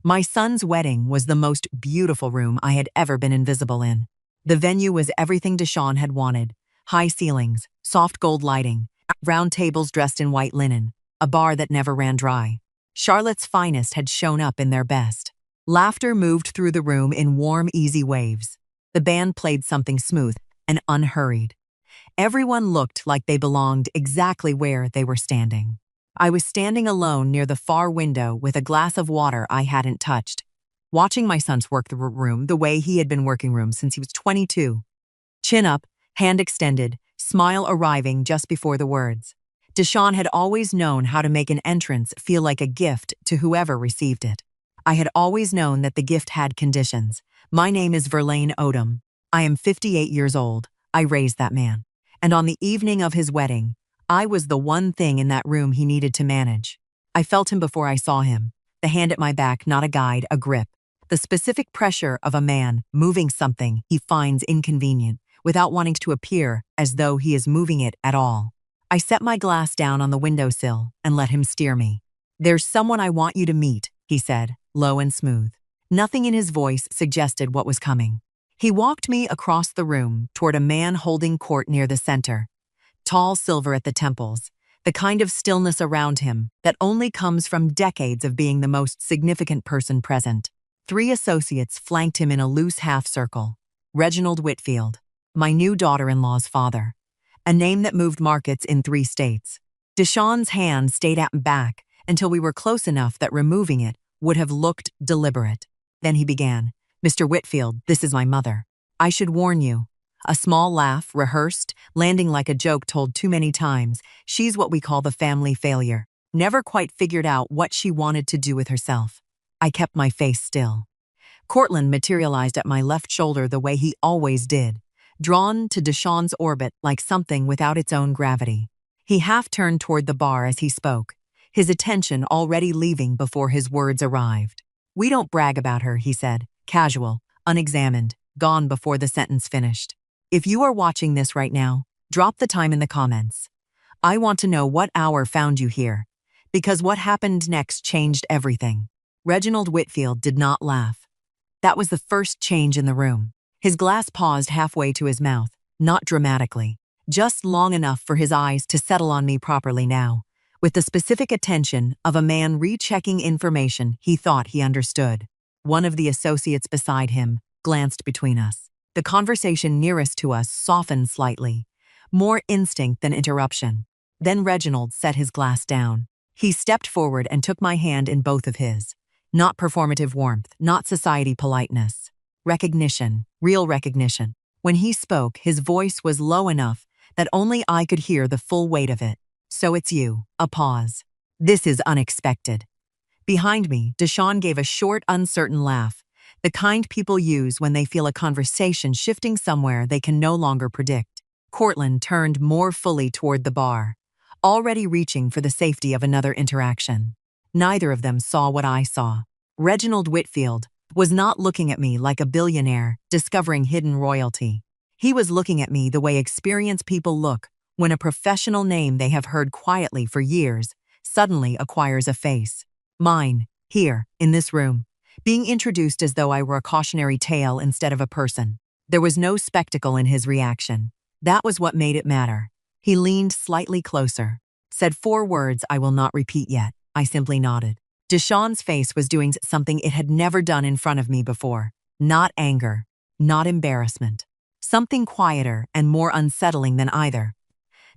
My son's wedding was the most beautiful room I had ever been invisible in. The venue was everything Deshawn had wanted: high ceilings, soft gold lighting, round tables dressed in white linen, a bar that never ran dry. Charlotte's finest had shown up in their best. Laughter moved through the room in warm, easy waves. The band played something smooth and unhurried. Everyone looked like they belonged exactly where they were standing. I was standing alone near the far window with a glass of water I hadn't touched, watching my son work the room the way he had been working rooms since he was 22. Chin up, hand extended, smile arriving just before the words. Deshawn had always known how to make an entrance feel like a gift to whoever received it. I had always known that the gift had conditions. My name is Verlaine Odom. I am 58 years old. I raised that man. And on the evening of his wedding, I was the one thing in that room he needed to manage. I felt him before I saw him. The hand at my back, not a guide, a grip. The specific pressure of a man moving something he finds inconvenient without wanting to appear as though he is moving it at all. I set my glass down on the windowsill and let him steer me. "There's someone I want you to meet," he said, low and smooth. Nothing in his voice suggested what was coming. He walked me across the room toward a man holding court near the center. Tall silver at the temples, the kind of stillness around him that only comes from decades of being the most significant person present. 3 associates flanked him in a loose half-circle. Reginald Whitfield, my new daughter-in-law's father, a name that moved markets in 3 states. Deshawn's hand stayed at back until we were close enough that removing it would have looked deliberate. Then he began, "Mr. Whitfield, this is my mother. I should warn you." A small laugh, rehearsed, landing like a joke told too many times. "She's what we call the family failure. Never quite figured out what she wanted to do with herself." I kept my face still. Cortland materialized at my left shoulder the way he always did, drawn to Deshawn's orbit like something without its own gravity. He half-turned toward the bar as he spoke, his attention already leaving before his words arrived. "We don't brag about her," he said, casual, unexamined, gone before the sentence finished. "If you are watching this right now, drop the time in the comments. I want to know what hour found you here, because what happened next changed everything." Reginald Whitfield did not laugh. That was the first change in the room. His glass paused halfway to his mouth, not dramatically, just long enough for his eyes to settle on me properly now, with the specific attention of a man rechecking information he thought he understood. One of the associates beside him glanced between us. The conversation nearest to us softened slightly, more instinct than interruption. Then Reginald set his glass down. He stepped forward and took my hand in both of his. Not performative warmth, not society politeness. Recognition, real recognition. When he spoke, his voice was low enough that only I could hear the full weight of it. "So it's you." A pause. "This is unexpected." Behind me, Deshawn gave a short, uncertain laugh, the kind people use when they feel a conversation shifting somewhere they can no longer predict. Cortland turned more fully toward the bar, already reaching for the safety of another interaction. Neither of them saw what I saw. Reginald Whitfield was not looking at me like a billionaire discovering hidden royalty. He was looking at me the way experienced people look when a professional name they have heard quietly for years suddenly acquires a face. Mine, here, in this room, being introduced as though I were a cautionary tale instead of a person. There was no spectacle in his reaction. That was what made it matter. He leaned slightly closer, said 4 words I will not repeat yet. I simply nodded. Deshawn's face was doing something it had never done in front of me before. Not anger, not embarrassment. Something quieter and more unsettling than either.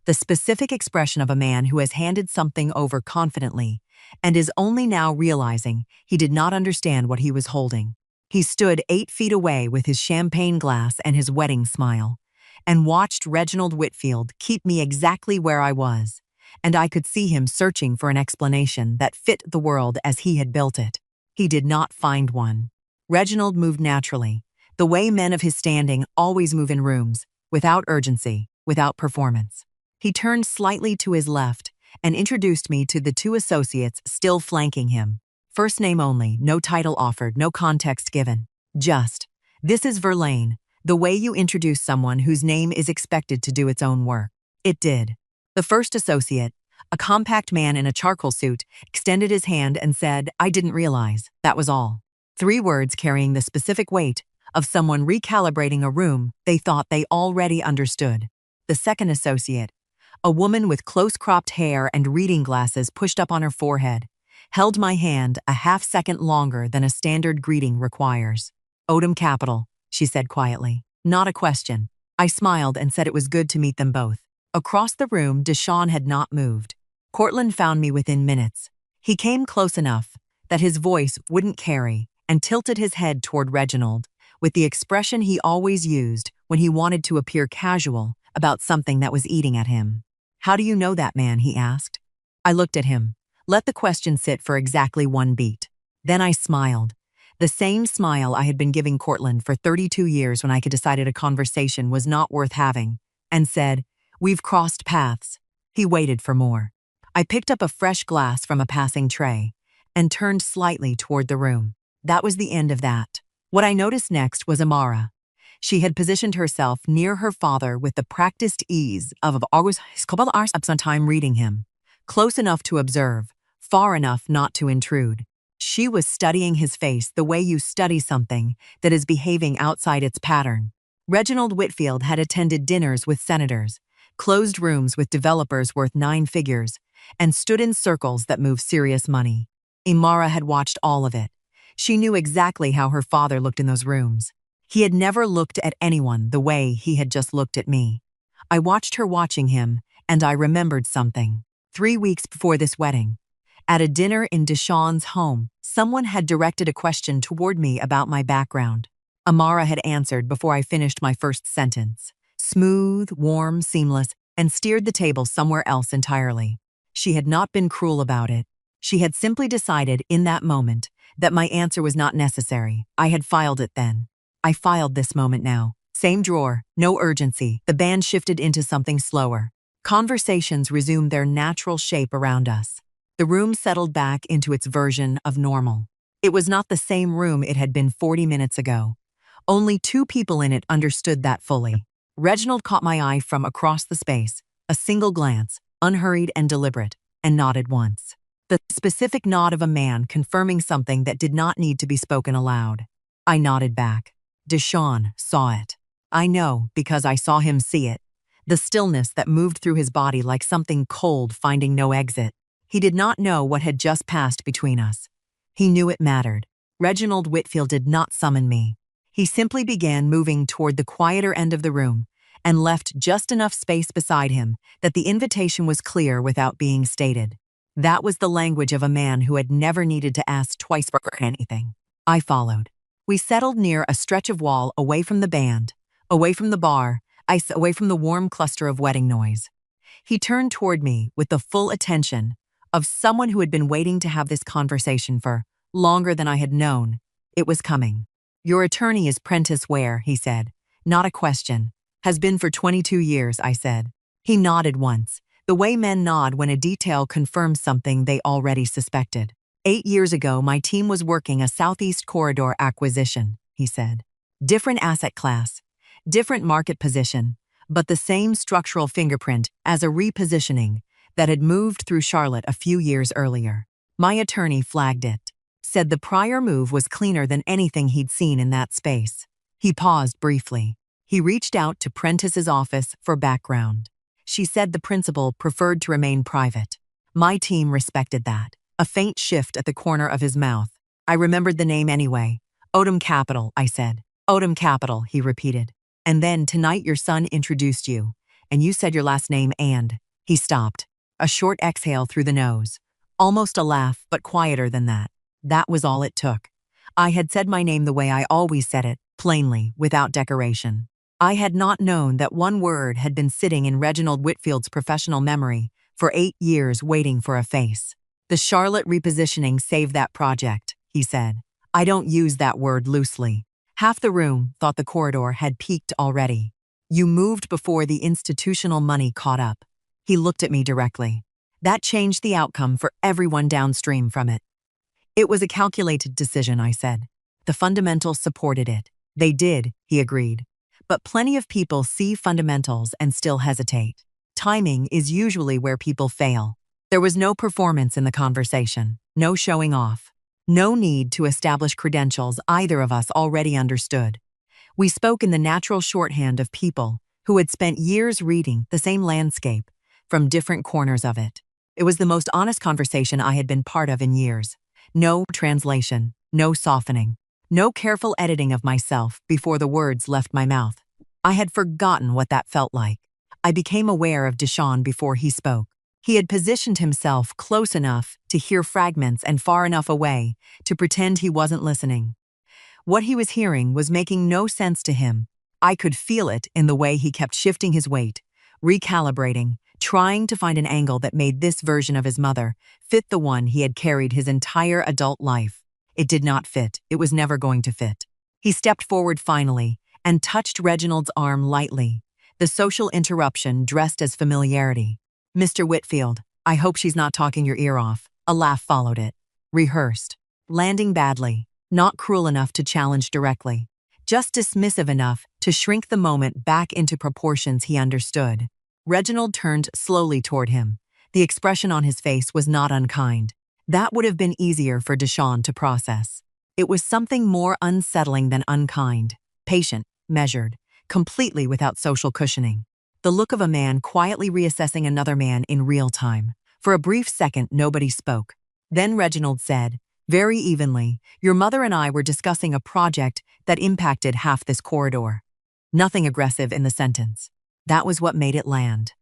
The specific expression of a man who has handed something over confidently and is only now realizing he did not understand what he was holding. He stood 8 feet away with his champagne glass and his wedding smile, and watched Reginald Whitfield keep me exactly where I was, and I could see him searching for an explanation that fit the world as he had built it. He did not find one. Reginald moved naturally, the way men of his standing always move in rooms, without urgency, without performance. He turned slightly to his left and introduced me to the 2 associates still flanking him. First name only, no title offered, no context given. Just, "This is Verlaine," the way you introduce someone whose name is expected to do its own work. It did. The first associate, A compact man in a charcoal suit extended his hand and said, "I didn't realize." That was all. 3 words carrying the specific weight of someone recalibrating a room they thought they already understood. The second associate, a woman with close-cropped hair and reading glasses pushed up on her forehead, held my hand a half-second longer than a standard greeting requires. "Odom Capital," she said quietly. Not a question. I smiled and said it was good to meet them both. Across the room, Deshawn had not moved. Cortland found me within minutes. He came close enough that his voice wouldn't carry and tilted his head toward Reginald with the expression he always used when he wanted to appear casual about something that was eating at him. "How do you know that man?" he asked. I looked at him, let the question sit for exactly 1 beat. Then I smiled. The same smile I had been giving Cortland for 32 years when I could decided a conversation was not worth having, and said, "We've crossed paths." He waited for more. I picked up a fresh glass from a passing tray and turned slightly toward the room. That was the end of that. What I noticed next was Amara. She had positioned herself near her father with the practiced ease of always some time reading him, close enough to observe, far enough not to intrude. She was studying his face the way you study something that is behaving outside its pattern. Reginald Whitfield had attended dinners with senators, closed rooms with developers worth 9 figures, and stood in circles that moved serious money. Imara had watched all of it. She knew exactly how her father looked in those rooms. He had never looked at anyone the way he had just looked at me. I watched her watching him, and I remembered something. 3 weeks before this wedding, at a dinner in Deshawn's home, someone had directed a question toward me about my background. Amara had answered before I finished my first sentence. Smooth, warm, seamless, and steered the table somewhere else entirely. She had not been cruel about it. She had simply decided in that moment that my answer was not necessary. I had filed it then. I filed this moment now. Same drawer, no urgency. The band shifted into something slower. Conversations resumed their natural shape around us. The room settled back into its version of normal. It was not the same room it had been 40 minutes ago. Only 2 people in it understood that fully. Reginald caught my eye from across the space, a single glance, unhurried and deliberate, and nodded once. The specific nod of a man confirming something that did not need to be spoken aloud. I nodded back. Deshawn saw it. I know because I saw him see it. The stillness that moved through his body like something cold finding no exit. He did not know what had just passed between us. He knew it mattered. Reginald Whitfield did not summon me. He simply began moving toward the quieter end of the room and left just enough space beside him that the invitation was clear without being stated. That was the language of a man who had never needed to ask twice for anything. I followed. We settled near a stretch of wall away from the band, away from the bar, away from the warm cluster of wedding noise. He turned toward me with the full attention of someone who had been waiting to have this conversation for longer than I had known. It was coming. "Your attorney is Prentice Ware," he said. "Not a question. Has been for 22 years, I said. He nodded once, the way men nod when a detail confirms something they already suspected. 8 years ago, my team was working a Southeast Corridor acquisition, he said. Different asset class, different market position, but the same structural fingerprint as a repositioning that had moved through Charlotte a few years earlier. My attorney flagged it, said the prior move was cleaner than anything he'd seen in that space. He paused briefly. He reached out to Prentice's office for background. She said the principal preferred to remain private. My team respected that. A faint shift at the corner of his mouth. I remembered the name anyway. Odom Capital, I said. Odom Capital, he repeated. And then tonight your son introduced you, and you said your last name and. He stopped. A short exhale through the nose. Almost a laugh, but quieter than that. That was all it took. I had said my name the way I always said it, plainly, without decoration. I had not known that one word had been sitting in Reginald Whitfield's professional memory for 8 years waiting for a face. The Charlotte repositioning saved that project, he said. I don't use that word loosely. Half the room thought the corridor had peaked already. You moved before the institutional money caught up. He looked at me directly. That changed the outcome for everyone downstream from it. It was a calculated decision, I said. The fundamentals supported it. They did, he agreed. But plenty of people see fundamentals and still hesitate. Timing is usually where people fail. There was no performance in the conversation, no showing off, no need to establish credentials either of us already understood. We spoke in the natural shorthand of people who had spent years reading the same landscape from different corners of it. It was the most honest conversation I had been part of in years. No translation, no softening, no careful editing of myself before the words left my mouth. I had forgotten what that felt like. I became aware of Deshaun before he spoke. He had positioned himself close enough to hear fragments and far enough away to pretend he wasn't listening. What he was hearing was making no sense to him. I could feel it in the way he kept shifting his weight, recalibrating, trying to find an angle that made this version of his mother fit the one he had carried his entire adult life. It did not fit. It was never going to fit. He stepped forward finally and touched Reginald's arm lightly, the social interruption dressed as familiarity. "Mr. Whitfield, I hope she's not talking your ear off." A laugh followed it. Rehearsed. Landing badly, not cruel enough to challenge directly, just dismissive enough to shrink the moment back into proportions he understood. Reginald turned slowly toward him. The expression on his face was not unkind. That would have been easier for Deshaun to process. It was something more unsettling than unkind, patient, measured, completely without social cushioning. The look of a man quietly reassessing another man in real time. For a brief second, nobody spoke. Then Reginald said, very evenly, "Your mother and I were discussing a project that impacted half this corridor." Nothing aggressive in the sentence. That was what made it land.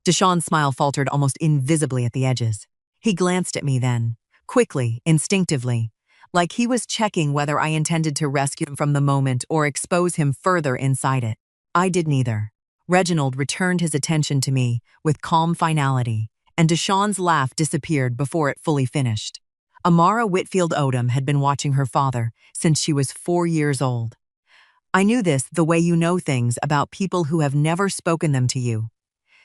Deshaun's smile faltered almost invisibly at the edges. He glanced at me then, quickly, instinctively, like he was checking whether I intended to rescue him from the moment or expose him further inside it. I did neither. Reginald returned his attention to me with calm finality, and Deshaun's laugh disappeared before it fully finished. Amara Whitfield Odom had been watching her father since she was 4 years old. I knew this the way you know things about people who have never spoken them to you.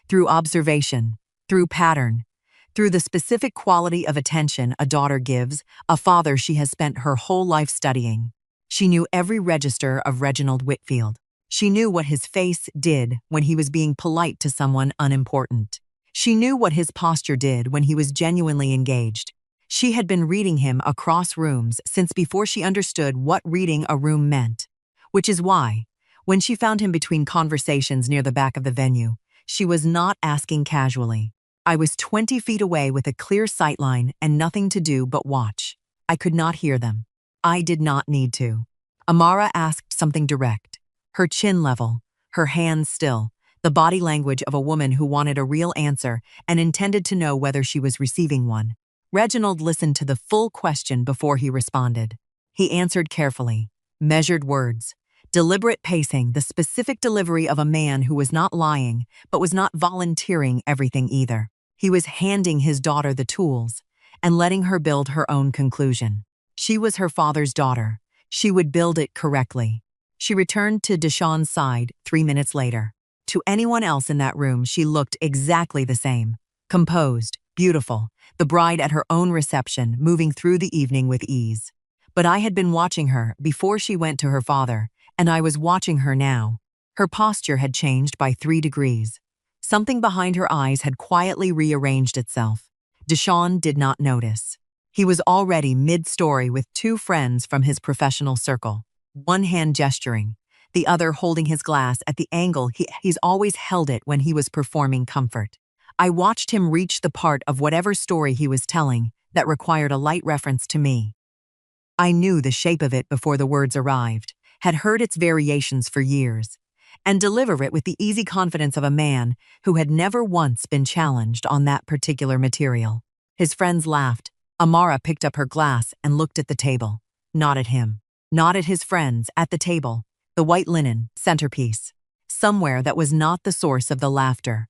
Through observation, through pattern, through the specific quality of attention a daughter gives a father she has spent her whole life studying. She knew every register of Reginald Whitfield. She knew what his face did when he was being polite to someone unimportant. She knew what his posture did when he was genuinely engaged. She had been reading him across rooms since before she understood what reading a room meant. Which is why, when she found him between conversations near the back of the venue, she was not asking casually. I was 20 feet away with a clear sightline and nothing to do but watch. I could not hear them. I did not need to. Amara asked something direct. Her chin level, her hands still, the body language of a woman who wanted a real answer and intended to know whether she was receiving one. Reginald listened to the full question before he responded. He answered carefully, measured words, deliberate pacing, the specific delivery of a man who was not lying, but was not volunteering everything either. He was handing his daughter the tools and letting her build her own conclusion. She was her father's daughter. She would build it correctly. She returned to Deshaun's side 3 minutes later. To anyone else in that room, she looked exactly the same. Composed, beautiful, the bride at her own reception, moving through the evening with ease. But I had been watching her before she went to her father, and I was watching her now. Her posture had changed by 3 degrees. Something behind her eyes had quietly rearranged itself. Deshaun did not notice. He was already mid-story with 2 friends from his professional circle, one hand gesturing, the other holding his glass at the angle he's always held it when he was performing comfort. I watched him reach the part of whatever story he was telling that required a light reference to me. I knew the shape of it before the words arrived, had heard its variations for years, and deliver it with the easy confidence of a man who had never once been challenged on that particular material. His friends laughed. Amara picked up her glass and looked at the table. Not at him. Not at his friends, at the table. The white linen, centerpiece. Somewhere that was not the source of the laughter.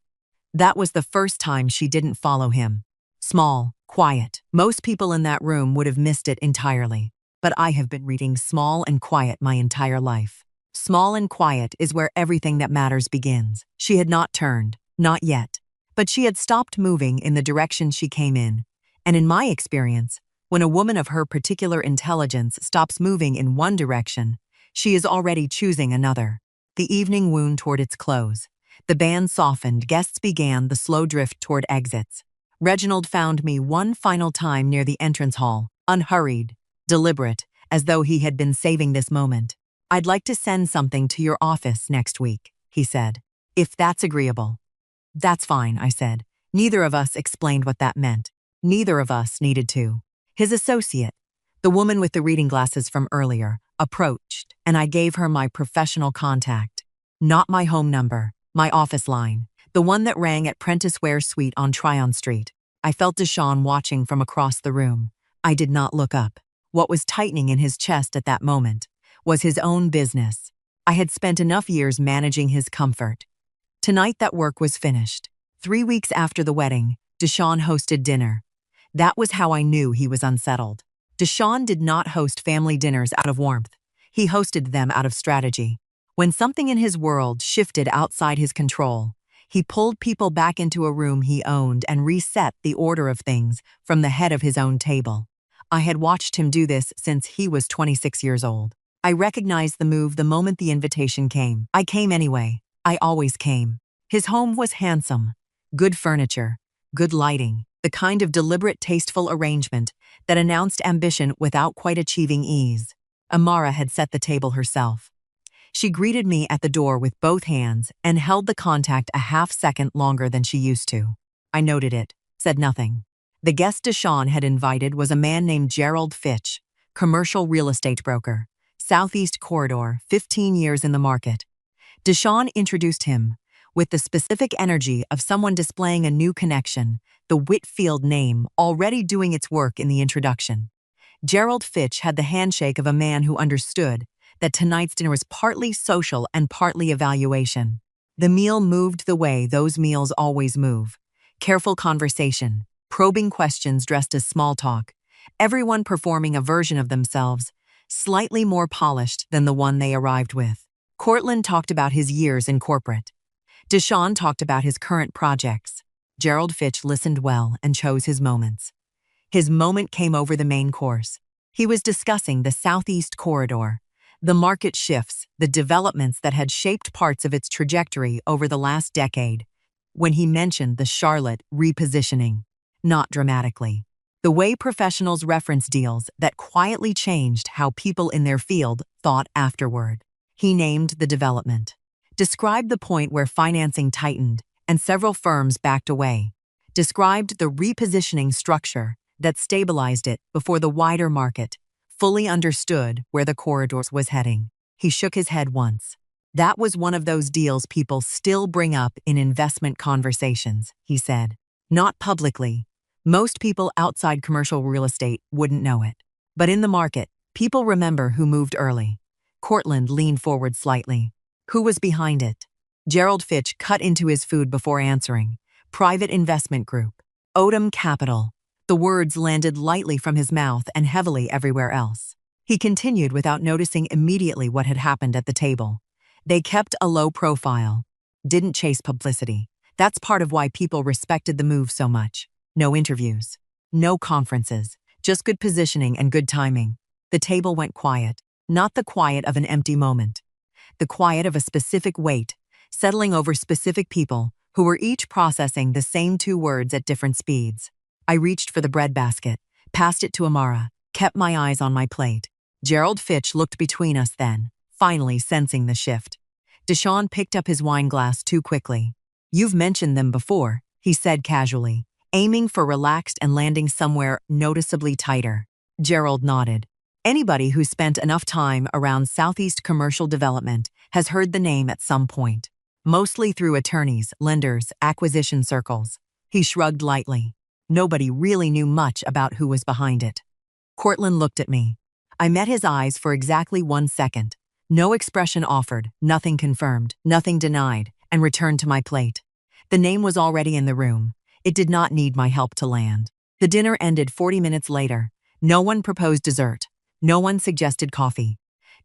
That was the first time she didn't follow him. Small, quiet. Most people in that room would have missed it entirely. But I have been reading Small and Quiet my entire life. Small and quiet is where everything that matters begins. She had not turned, not yet. But she had stopped moving in the direction she came in. And in my experience, when a woman of her particular intelligence stops moving in one direction, she is already choosing another. The evening wound toward its close. The band softened, guests began the slow drift toward exits. Reginald found me one final time near the entrance hall, unhurried, deliberate, as though he had been saving this moment. "I'd like to send something to your office next week," he said. "If that's agreeable." "That's fine," I said. Neither of us explained what that meant. Neither of us needed to. His associate, the woman with the reading glasses from earlier, approached, and I gave her my professional contact. Not my home number, my office line, the one that rang at Prentice Ware Suite on Tryon Street. I felt Deshawn watching from across the room. I did not look up. What was tightening in his chest at that moment was his own business. I had spent enough years managing his comfort. Tonight that work was finished. 3 weeks after the wedding, Deshawn hosted dinner. That was how I knew he was unsettled. Deshawn did not host family dinners out of warmth. He hosted them out of strategy. When something in his world shifted outside his control, he pulled people back into a room he owned and reset the order of things from the head of his own table. I had watched him do this since he was 26 years old. I recognized the move the moment the invitation came. I came anyway. I always came. His home was handsome. Good furniture, good lighting, the kind of deliberate, tasteful arrangement that announced ambition without quite achieving ease. Amara had set the table herself. She greeted me at the door with both hands and held the contact a half-second longer than she used to. I noted it, said nothing. The guest Deshawn had invited was a man named Gerald Fitch, commercial real estate broker, Southeast Corridor, 15 years in the market. Deshawn introduced him with the specific energy of someone displaying a new connection, the Whitfield name already doing its work in the introduction. Gerald Fitch had the handshake of a man who understood that tonight's dinner was partly social and partly evaluation. The meal moved the way those meals always move. Careful conversation, probing questions dressed as small talk, everyone performing a version of themselves, slightly more polished than the one they arrived with. Cortland talked about his years in corporate. Deshawn talked about his current projects. Gerald Fitch listened well and chose his moments. His moment came over the main course. He was discussing the Southeast Corridor, the market shifts, the developments that had shaped parts of its trajectory over the last decade. When he mentioned the Charlotte repositioning, not dramatically. The way professionals reference deals that quietly changed how people in their field thought afterward. He named the development. Described the point where financing tightened and several firms backed away. Described the repositioning structure that stabilized it before the wider market fully understood where the corridor was heading. He shook his head once. "That was one of those deals people still bring up in investment conversations," he said. "Not publicly. Most people outside commercial real estate wouldn't know it. But in the market, people remember who moved early." Cortland leaned forward slightly. "Who was behind it?" Gerald Fitch cut into his food before answering. "Private investment group. Odom Capital." The words landed lightly from his mouth and heavily everywhere else. He continued without noticing immediately what had happened at the table. "They kept a low profile. Didn't chase publicity. That's part of why people respected the move so much. No interviews. No conferences. Just good positioning and good timing." The table went quiet. Not the quiet of an empty moment. The quiet of a specific weight, settling over specific people who were each processing the same 2 words at different speeds. I reached for the breadbasket, passed it to Amara, kept my eyes on my plate. Gerald Fitch looked between us then, finally sensing the shift. Deshawn picked up his wine glass too quickly. "You've mentioned them before," he said casually, aiming for relaxed and landing somewhere noticeably tighter. Gerald nodded. "Anybody who spent enough time around Southeast commercial development has heard the name at some point. Mostly through attorneys, lenders, acquisition circles." He shrugged lightly. Nobody really knew much about who was behind it. Cortland looked at me. I met his eyes for exactly 1 second. No expression offered, nothing confirmed, nothing denied, and returned to my plate. The name was already in the room. It did not need my help to land. The dinner ended 40 minutes later. No one proposed dessert. No one suggested coffee.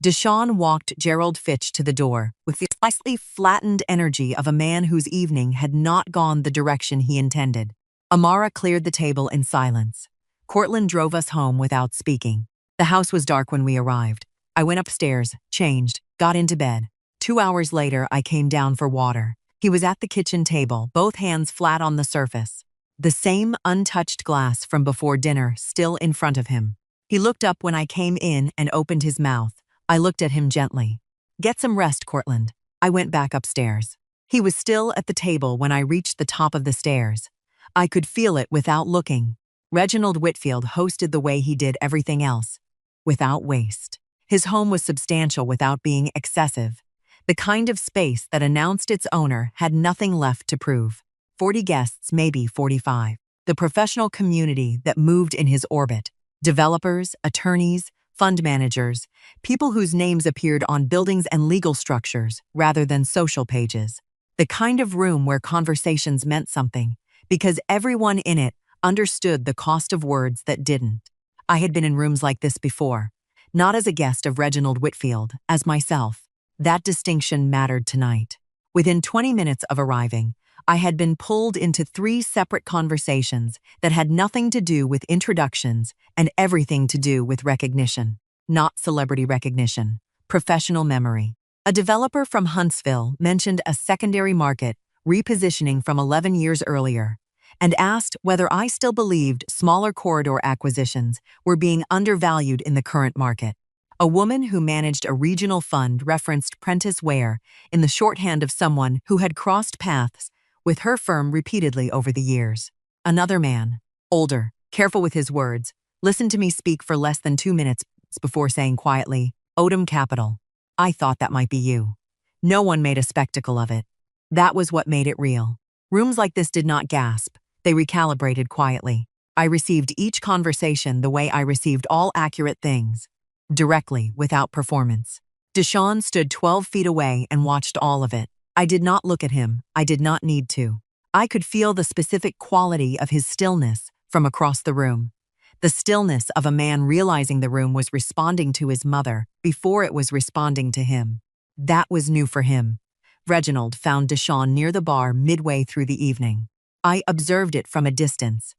Deshawn walked Gerald Fitch to the door with the slightly flattened energy of a man whose evening had not gone the direction he intended. Amara cleared the table in silence. Cortland drove us home without speaking. The house was dark when we arrived. I went upstairs, changed, got into bed. 2 hours later, I came down for water. He was at the kitchen table, both hands flat on the surface. the same untouched glass from before dinner still in front of him. He looked up when I came in and opened his mouth. I looked at him gently. "Get some rest, Cortland." I went back upstairs. He was still at the table when I reached the top of the stairs. I could feel it without looking. Reginald Whitfield hosted the way he did everything else, without waste. His home was substantial without being excessive. The kind of space that announced its owner had nothing left to prove. 40 guests, maybe 45. The professional community that moved in his orbit. Developers, attorneys, fund managers, people whose names appeared on buildings and legal structures rather than social pages. The kind of room where conversations meant something, because everyone in it understood the cost of words that didn't. I had been in rooms like this before, not as a guest of Reginald Whitfield, as myself. That distinction mattered tonight. Within 20 minutes of arriving, I had been pulled into 3 separate conversations that had nothing to do with introductions and everything to do with recognition. Not celebrity recognition, professional memory. A developer from Huntsville mentioned a secondary market repositioning from 11 years earlier and asked whether I still believed smaller corridor acquisitions were being undervalued in the current market. A woman who managed a regional fund referenced Prentice Ware in the shorthand of someone who had crossed paths with her firm repeatedly over the years. Another man, older, careful with his words, listened to me speak for less than 2 minutes before saying quietly, "Odom Capital. I thought that might be you." No one made a spectacle of it. That was what made it real. Rooms like this did not gasp. They recalibrated quietly. I received each conversation the way I received all accurate things. Directly, without performance. Deshawn stood 12 feet away and watched all of it. I did not look at him. I did not need to. I could feel the specific quality of his stillness from across the room. The stillness of a man realizing the room was responding to his mother before it was responding to him. That was new for him. Reginald found Deshawn near the bar midway through the evening. I observed it from a distance.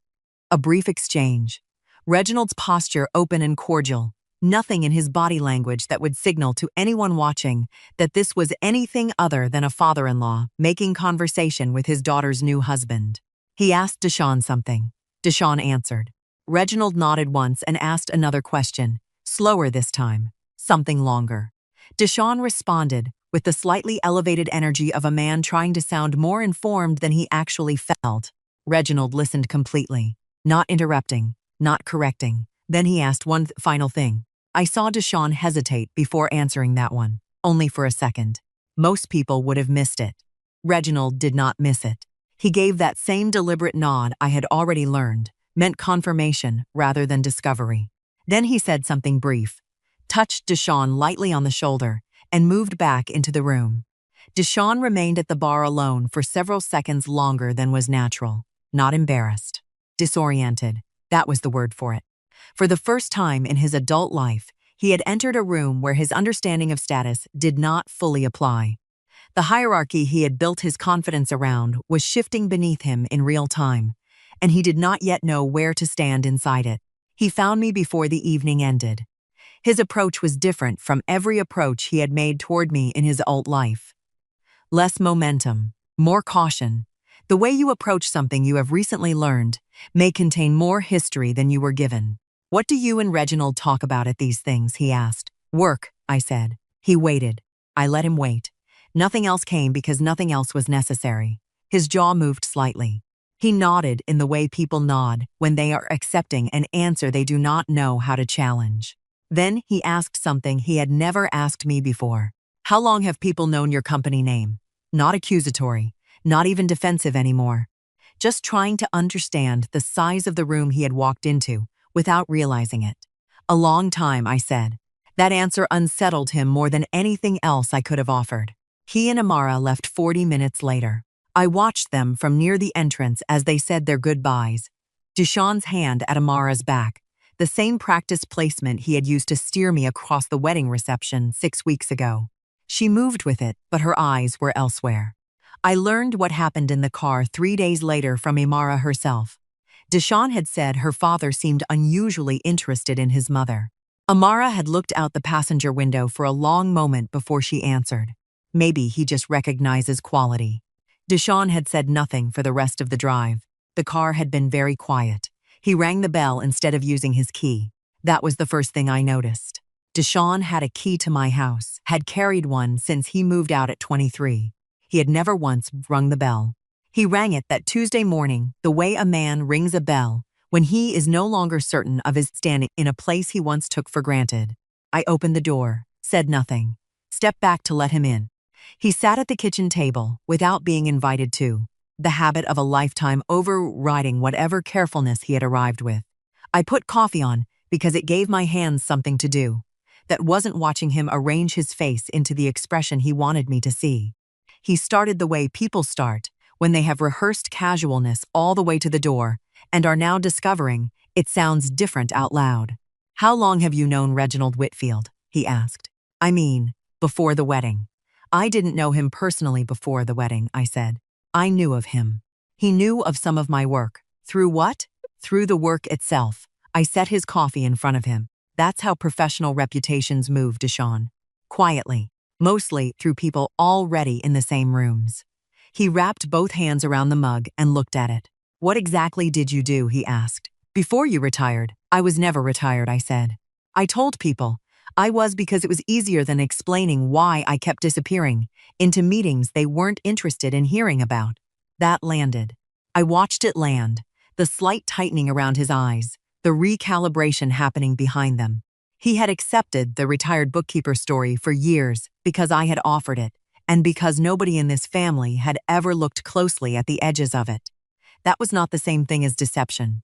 A brief exchange. Reginald's posture open and cordial. Nothing in his body language that would signal to anyone watching that this was anything other than a father-in-law making conversation with his daughter's new husband. He asked Deshawn something. Deshawn answered. Reginald nodded once and asked another question, slower this time, something longer. Deshawn responded with the slightly elevated energy of a man trying to sound more informed than he actually felt. Reginald listened completely, not interrupting, not correcting. Then he asked one final thing. I saw Deshawn hesitate before answering that one, only for a second. Most people would have missed it. Reginald did not miss it. He gave that same deliberate nod I had already learned, meant confirmation rather than discovery. Then he said something brief, touched Deshawn lightly on the shoulder, and moved back into the room. Deshawn remained at the bar alone for several seconds longer than was natural. Not embarrassed. Disoriented. That was the word for it. For the first time in his adult life, he had entered a room where his understanding of status did not fully apply. The hierarchy he had built his confidence around was shifting beneath him in real time, and he did not yet know where to stand inside it. He found me before the evening ended. His approach was different from every approach he had made toward me in his adult life. Less momentum, more caution. The way you approach something you have recently learned may contain more history than you were given. What do you and Reginald talk about at these things? He asked. Work, I said. He waited. I let him wait. Nothing else came because nothing else was necessary. His jaw moved slightly. He nodded in the way people nod when they are accepting an answer they do not know how to challenge. Then he asked something he had never asked me before. How long have people known your company name? Not accusatory, not even defensive anymore. Just trying to understand the size of the room he had walked into without realizing it. A long time, I said. That answer unsettled him more than anything else I could have offered. He and Amara left 40 minutes later. I watched them from near the entrance as they said their goodbyes. Deshawn's hand at Amara's back, the same practice placement he had used to steer me across the wedding reception 6 weeks ago. She moved with it, but her eyes were elsewhere. I learned what happened in the car 3 days later from Amara herself. Deshawn had said her father seemed unusually interested in his mother. Amara had looked out the passenger window for a long moment before she answered. Maybe he just recognizes quality. Deshawn had said nothing for the rest of the drive. The car had been very quiet. He rang the bell instead of using his key. That was the first thing I noticed. Deshaun had a key to my house, had carried one since he moved out at 23. He had never once rung the bell. He rang it that Tuesday morning, the way a man rings a bell when he is no longer certain of his standing in a place he once took for granted. I opened the door, said nothing, stepped back to let him in. He sat at the kitchen table without being invited to, the habit of a lifetime overriding whatever carefulness he had arrived with. I put coffee on because it gave my hands something to do. That wasn't watching him arrange his face into the expression he wanted me to see. He started the way people start, when they have rehearsed casualness all the way to the door and are now discovering it sounds different out loud. "How long have you known Reginald Whitfield?" he asked. "I mean, before the wedding." "I didn't know him personally before the wedding," I said. "I knew of him. He knew of some of my work." "Through what?" "Through the work itself." I set his coffee in front of him. "That's how professional reputations move, Deshaun. Quietly. Mostly through people already in the same rooms." He wrapped both hands around the mug and looked at it. "What exactly did you do?" he asked. "Before you retired." "I was never retired," I said. "I told people I was because it was easier than explaining why I kept disappearing into meetings they weren't interested in hearing about." That landed. I watched it land, the slight tightening around his eyes, the recalibration happening behind them. He had accepted the retired bookkeeper story for years because I had offered it, and because nobody in this family had ever looked closely at the edges of it. That was not the same thing as deception.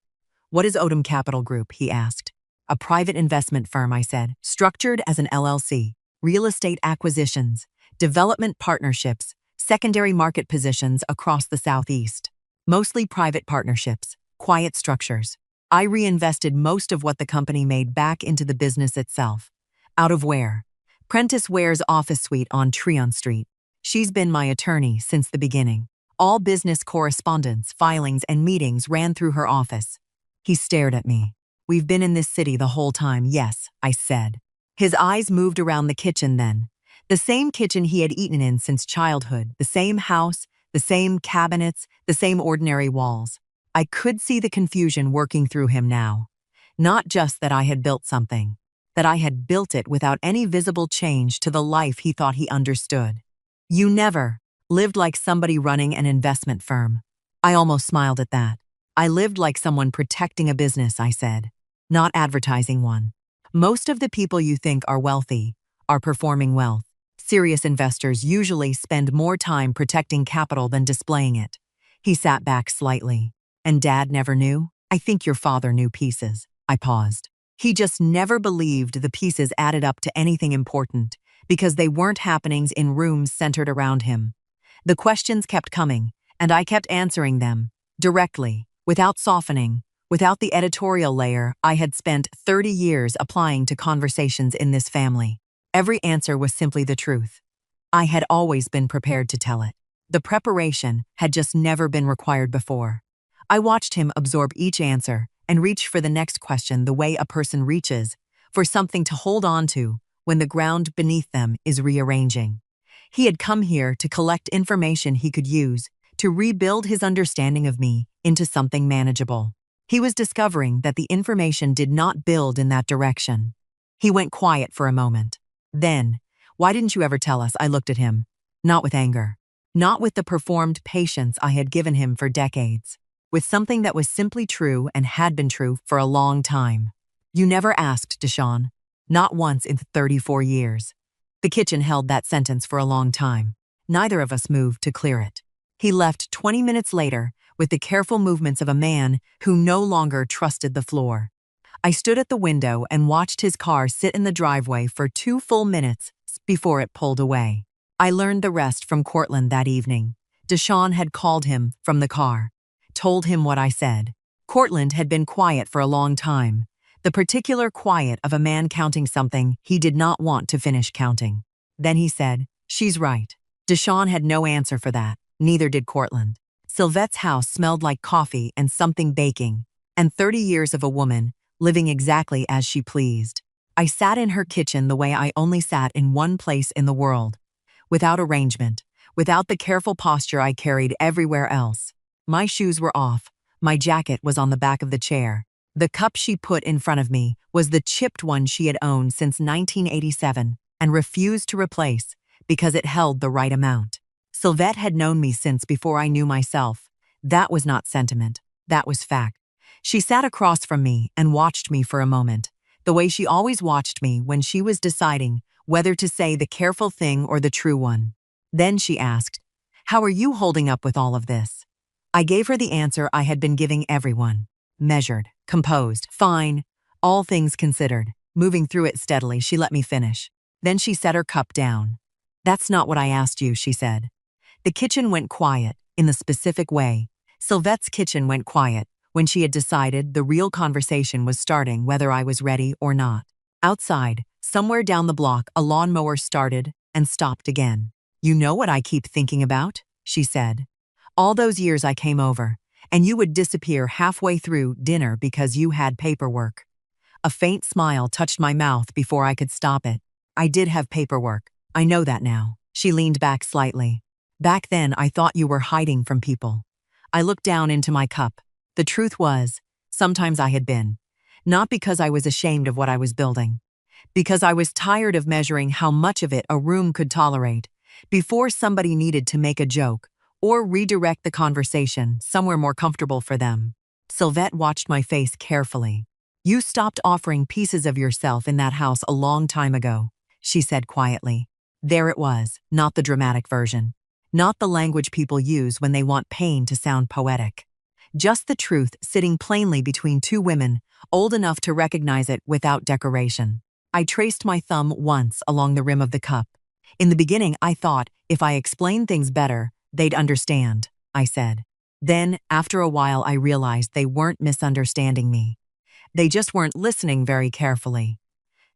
"What is Odom Capital Group?" he asked. "A private investment firm," I said, "structured as an LLC. Real estate acquisitions, development partnerships, secondary market positions across the Southeast. Mostly private partnerships, quiet structures. I reinvested most of what the company made back into the business itself." "Out of where?" "Prentice Ware's office suite on Tryon Street. She's been my attorney since the beginning. All business correspondence, filings, and meetings ran through her office." He stared at me. "We've been in this city the whole time, yes," I said. His eyes moved around the kitchen then. The same kitchen he had eaten in since childhood, the same house, the same cabinets, the same ordinary walls. I could see the confusion working through him now. Not just that I had built something, that I had built it without any visible change to the life he thought he understood. "You never lived like somebody running an investment firm." I almost smiled at that. "I lived like someone protecting a business," I said, "not advertising one. Most of the people you think are wealthy are performing wealth. Serious investors usually spend more time protecting capital than displaying it." He sat back slightly. "And Dad never knew?" "I think your father knew pieces." I paused. "He just never believed the pieces added up to anything important because they weren't happenings in rooms centered around him." The questions kept coming, and I kept answering them, directly, without softening, without the editorial layer I had spent 30 years applying to conversations in this family. Every answer was simply the truth. I had always been prepared to tell it. The preparation had just never been required before. I watched him absorb each answer and reach for the next question the way a person reaches for something to hold on to when the ground beneath them is rearranging. He had come here to collect information he could use to rebuild his understanding of me into something manageable. He was discovering that the information did not build in that direction. He went quiet for a moment. Then, "Why didn't you ever tell us?" I looked at him. Not with anger. Not with the performed patience I had given him for decades. With something that was simply true and had been true for a long time. "You never asked, Deshaun. Not once in 34 years." The kitchen held that sentence for a long time. Neither of us moved to clear it. He left 20 minutes later with the careful movements of a man who no longer trusted the floor. I stood at the window and watched his car sit in the driveway for 2 full minutes before it pulled away. I learned the rest from Cortland that evening. Deshaun had called him from the car, told him what I said. Cortland had been quiet for a long time, the particular quiet of a man counting something he did not want to finish counting. Then he said, "She's right." Deshaun had no answer for that, neither did Cortland. Sylvette's house smelled like coffee and something baking, and 30 years of a woman living exactly as she pleased. I sat in her kitchen the way I only sat in one place in the world, without arrangement, without the careful posture I carried everywhere else. My shoes were off, My jacket was on the back of the chair. The cup she put in front of me was the chipped one she had owned since 1987 and refused to replace because it held the right amount. Sylvette had known me since before I knew myself. That was not sentiment. That was fact. She sat across from me and watched me for a moment, the way she always watched me when she was deciding whether to say the careful thing or the true one. Then she asked, "How are you holding up with all of this?" I gave her the answer I had been giving everyone. Measured, composed, fine, all things considered. Moving through it steadily, she let me finish. Then she set her cup down. "That's not what I asked you," she said. The kitchen went quiet, in the specific way. Sylvette's kitchen went quiet when she had decided the real conversation was starting whether I was ready or not. Outside, somewhere down the block, a lawnmower started and stopped again. "You know what I keep thinking about?" she said. "All those years I came over, and you would disappear halfway through dinner because you had paperwork." A faint smile touched my mouth before I could stop it. "I did have paperwork. I know that now." She leaned back slightly. "Back then, I thought you were hiding from people." I looked down into my cup. The truth was, sometimes I had been. Not because I was ashamed of what I was building. Because I was tired of measuring how much of it a room could tolerate before somebody needed to make a joke or redirect the conversation somewhere more comfortable for them. Sylvette watched my face carefully. "You stopped offering pieces of yourself in that house a long time ago," she said quietly. There it was, not the dramatic version. Not the language people use when they want pain to sound poetic. Just the truth sitting plainly between two women, old enough to recognize it without decoration. I traced my thumb once along the rim of the cup. "In the beginning, I thought, if I explained things better, they'd understand," I said. Then, after a while, I realized they weren't misunderstanding me. They just weren't listening very carefully.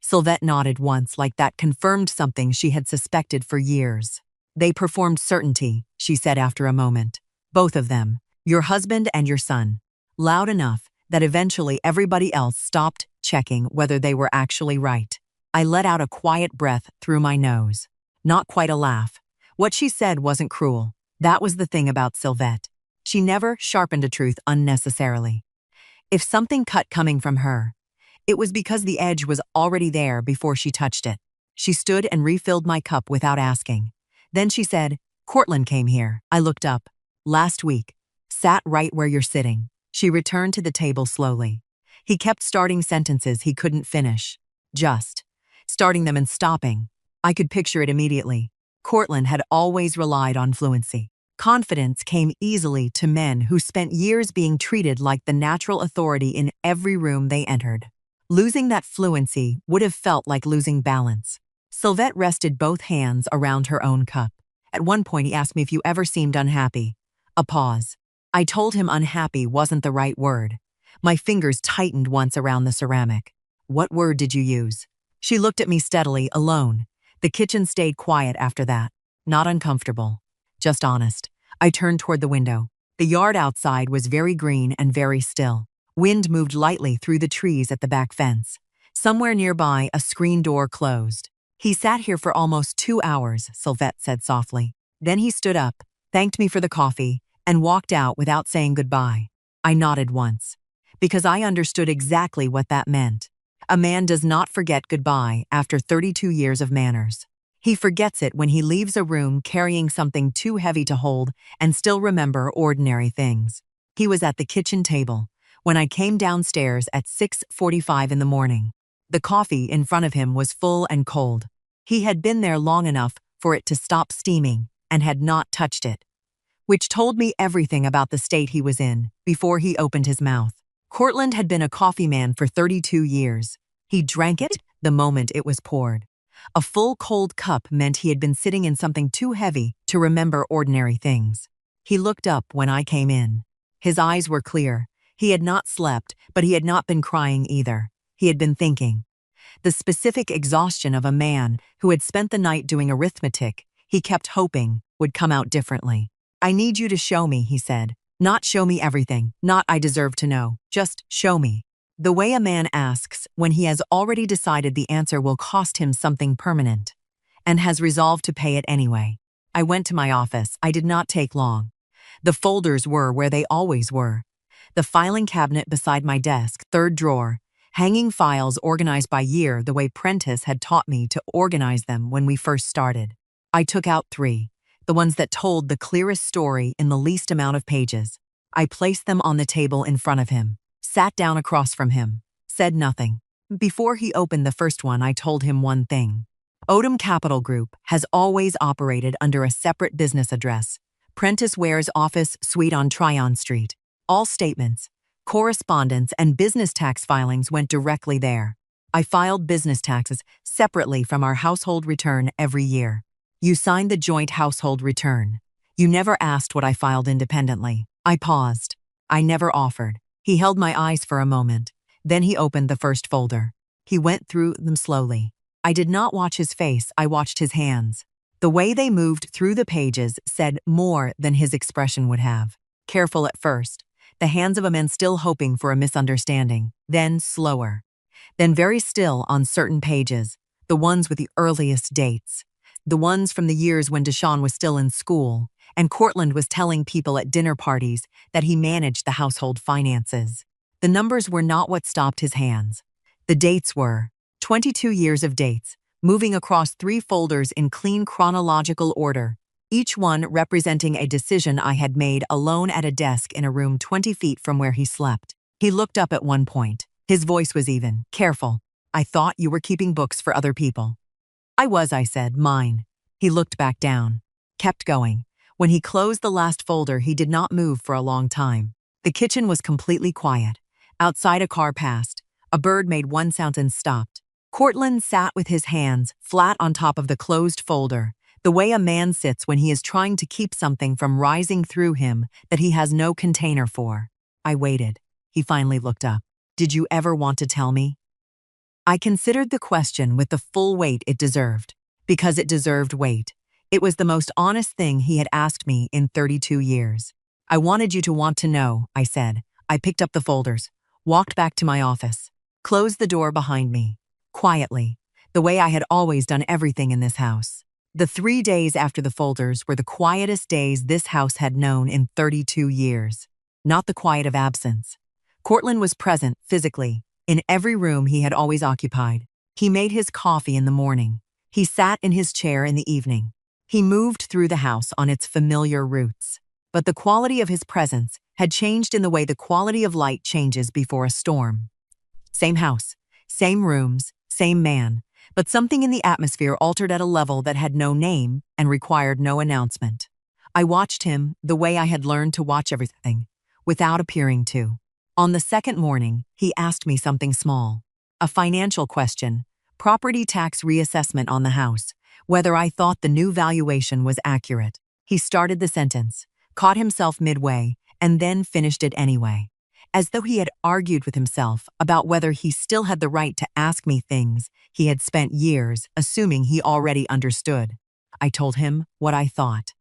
Sylvette nodded once, like that confirmed something she had suspected for years. "They performed certainty," she said after a moment. "Both of them, your husband and your son. Loud enough that eventually everybody else stopped checking whether they were actually right." I let out a quiet breath through my nose. Not quite a laugh. What she said wasn't cruel. That was the thing about Sylvette. She never sharpened a truth unnecessarily. If something cut coming from her, it was because the edge was already there before she touched it. She stood and refilled my cup without asking. Then she said, "Cortland came here." I looked up. "Last week. Sat right where you're sitting." She returned to the table slowly. He kept starting sentences he couldn't finish. Just starting them and stopping. I could picture it immediately. Cortland had always relied on fluency. Confidence came easily to men who spent years being treated like the natural authority in every room they entered. Losing that fluency would have felt like losing balance. Sylvette rested both hands around her own cup. At one point, he asked me if you ever seemed unhappy. A pause. I told him unhappy wasn't the right word. My fingers tightened once around the ceramic. "What word did you use?" She looked at me steadily, alone. The kitchen stayed quiet after that. Not uncomfortable. Just honest. I turned toward the window. The yard outside was very green and very still. Wind moved lightly through the trees at the back fence. Somewhere nearby, a screen door closed. "He sat here for almost 2 hours, Sylvette said softly. Then he stood up, thanked me for the coffee, and walked out without saying goodbye. I nodded once, because I understood exactly what that meant. A man does not forget goodbye after 32 years of manners. He forgets it when he leaves a room carrying something too heavy to hold and still remember ordinary things. He was at the kitchen table when I came downstairs at 6:45 in the morning. The coffee in front of him was full and cold. He had been there long enough for it to stop steaming and had not touched it, which told me everything about the state he was in before he opened his mouth. Cortland had been a coffee man for 32 years. He drank it the moment it was poured. A full cold cup meant he had been sitting in something too heavy to remember ordinary things. He looked up when I came in. His eyes were clear. He had not slept, but he had not been crying either. He had been thinking. The specific exhaustion of a man who had spent the night doing arithmetic he kept hoping would come out differently. "I need you to show me," he said. "Not show me everything, not I deserve to know, just show me." The way a man asks when he has already decided the answer will cost him something permanent, and has resolved to pay it anyway. I went to my office. I did not take long. The folders were where they always were. The filing cabinet beside my desk, third drawer, hanging files organized by year the way Prentice had taught me to organize them when we first started. I took out 3, the ones that told the clearest story in the least amount of pages. I placed them on the table in front of him, sat down across from him, said nothing. Before he opened the first one, I told him one thing. Odom Capital Group has always operated under a separate business address, Prentice Ware's office suite on Tryon Street. All statements, correspondence, and business tax filings went directly there. I filed business taxes separately from our household return every year. You signed the joint household return. You never asked what I filed independently. I paused. I never offered. He held my eyes for a moment. Then he opened the first folder. He went through them slowly. I did not watch his face, I watched his hands. The way they moved through the pages said more than his expression would have. Careful at first, the hands of a man still hoping for a misunderstanding, then slower. Then very still on certain pages, the ones with the earliest dates. The ones from the years when Deshawn was still in school, and Cortland was telling people at dinner parties that he managed the household finances. The numbers were not what stopped his hands. The dates were 22 years of dates, moving across 3 folders in clean chronological order, each one representing a decision I had made alone at a desk in a room 20 feet from where he slept. He looked up at one point. His voice was even. Careful. I thought you were keeping books for other people. I was, I said, mine. He looked back down. Kept going. When he closed the last folder, he did not move for a long time. The kitchen was completely quiet. Outside, a car passed. A bird made one sound and stopped. Cortland sat with his hands flat on top of the closed folder, the way a man sits when he is trying to keep something from rising through him that he has no container for. I waited. He finally looked up. Did you ever want to tell me? I considered the question with the full weight it deserved, because it deserved weight. It was the most honest thing he had asked me in 32 years. I wanted you to want to know, I said. I picked up the folders, walked back to my office, closed the door behind me. Quietly, the way I had always done everything in this house. The 3 days after the folders were the quietest days this house had known in 32 years. Not the quiet of absence. Cortland was present, physically, in every room he had always occupied. He made his coffee in the morning. He sat in his chair in the evening. He moved through the house on its familiar routes. But the quality of his presence had changed in the way the quality of light changes before a storm. Same house, same rooms, same man, but something in the atmosphere altered at a level that had no name and required no announcement. I watched him the way I had learned to watch everything, without appearing to. On the second morning, he asked me something small. A financial question, property tax reassessment on the house, whether I thought the new valuation was accurate. He started the sentence, caught himself midway, and then finished it anyway. As though he had argued with himself about whether he still had the right to ask me things he had spent years assuming he already understood. I told him what I thought.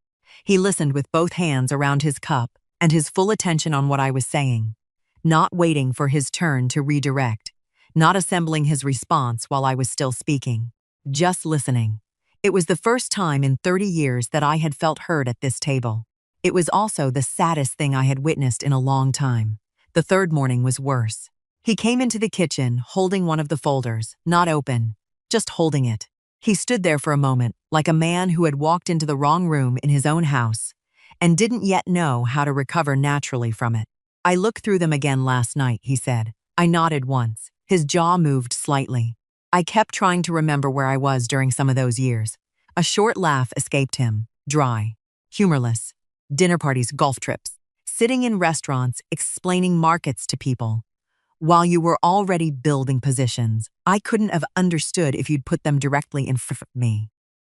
He listened with both hands around his cup and his full attention on what I was saying, not waiting for his turn to redirect, not assembling his response while I was still speaking, just listening. It was the first time in 30 years that I had felt heard at this table. It was also the saddest thing I had witnessed in a long time. The third morning was worse. He came into the kitchen holding one of the folders, not open, just holding it. He stood there for a moment, like a man who had walked into the wrong room in his own house and didn't yet know how to recover naturally from it. I looked through them again last night, he said. I nodded once. His jaw moved slightly. I kept trying to remember where I was during some of those years. A short laugh escaped him, dry, humorless. Dinner parties, golf trips. Sitting in restaurants, explaining markets to people. While you were already building positions, I couldn't have understood if you'd put them directly in front of me.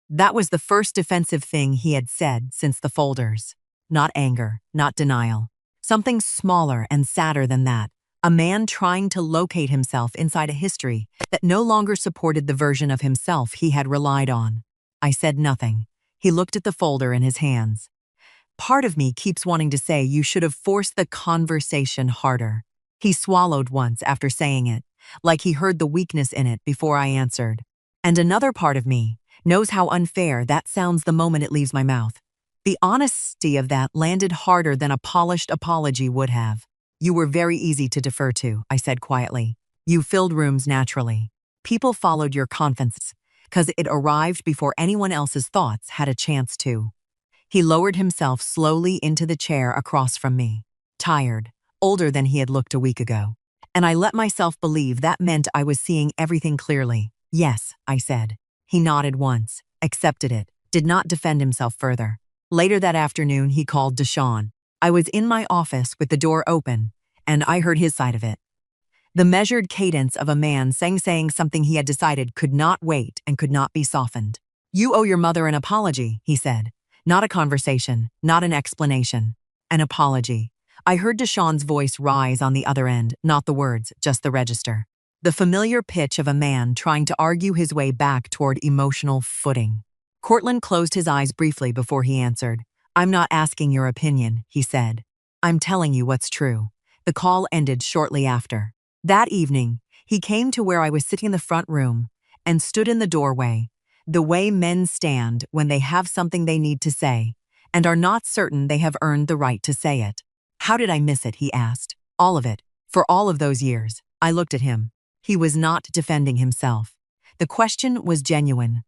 That was the first defensive thing he had said since the folders. Not anger, not denial. Something smaller and sadder than that. A man trying to locate himself inside a history that no longer supported the version of himself he had relied on. I said nothing. He looked at the folder in his hands. Part of me keeps wanting to say you should have forced the conversation harder. He swallowed once after saying it, like he heard the weakness in it before I answered. And another part of me knows how unfair that sounds the moment it leaves my mouth. The honesty of that landed harder than a polished apology would have. You were very easy to defer to, I said quietly. You filled rooms naturally. People followed your confidence because it arrived before anyone else's thoughts had a chance to. He lowered himself slowly into the chair across from me, tired, older than he had looked a week ago. And I let myself believe that meant I was seeing everything clearly. Yes, I said. He nodded once, accepted it, did not defend himself further. Later that afternoon, he called Deshawn. I was in my office with the door open, and I heard his side of it. The measured cadence of a man saying something he had decided could not wait and could not be softened. You owe your mother an apology, he said. Not a conversation, not an explanation. An apology. I heard Deshawn's voice rise on the other end, not the words, just the register. The familiar pitch of a man trying to argue his way back toward emotional footing. Cortland closed his eyes briefly before he answered. I'm not asking your opinion, he said. I'm telling you what's true. The call ended shortly after. That evening, he came to where I was sitting in the front room and stood in the doorway, the way men stand when they have something they need to say and are not certain they have earned the right to say it. How did I miss it, he asked. All of it. For all of those years. I looked at him. He was not defending himself. The question was genuine.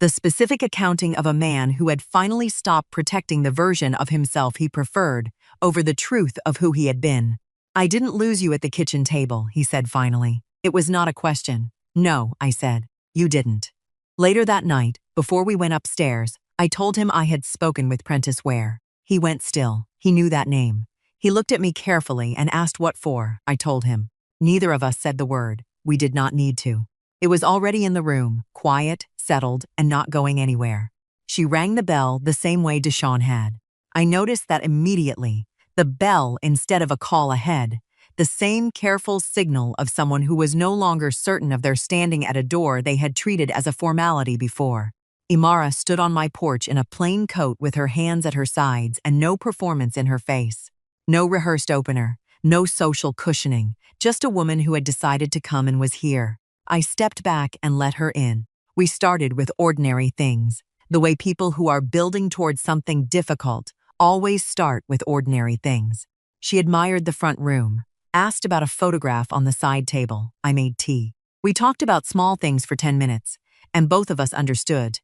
The specific accounting of a man who had finally stopped protecting the version of himself he preferred over the truth of who he had been. I didn't lose you at the kitchen table, he said finally. It was not a question. No, I said. You didn't. Later that night, before we went upstairs, I told him I had spoken with Prentice Ware. He went still. He knew that name. He looked at me carefully and asked what for. I told him. Neither of us said the word. We did not need to. It was already in the room, quiet, settled, and not going anywhere. She rang the bell the same way Deshawn had. I noticed that immediately. The bell instead of a call ahead. The same careful signal of someone who was no longer certain of their standing at a door they had treated as a formality before. Imara stood on my porch in a plain coat with her hands at her sides and no performance in her face. No rehearsed opener, no social cushioning, just a woman who had decided to come and was here. I stepped back and let her in. We started with ordinary things, the way people who are building towards something difficult always start with ordinary things. She admired the front room, asked about a photograph on the side table. I made tea. We talked about small things for 10 minutes, and both of us understood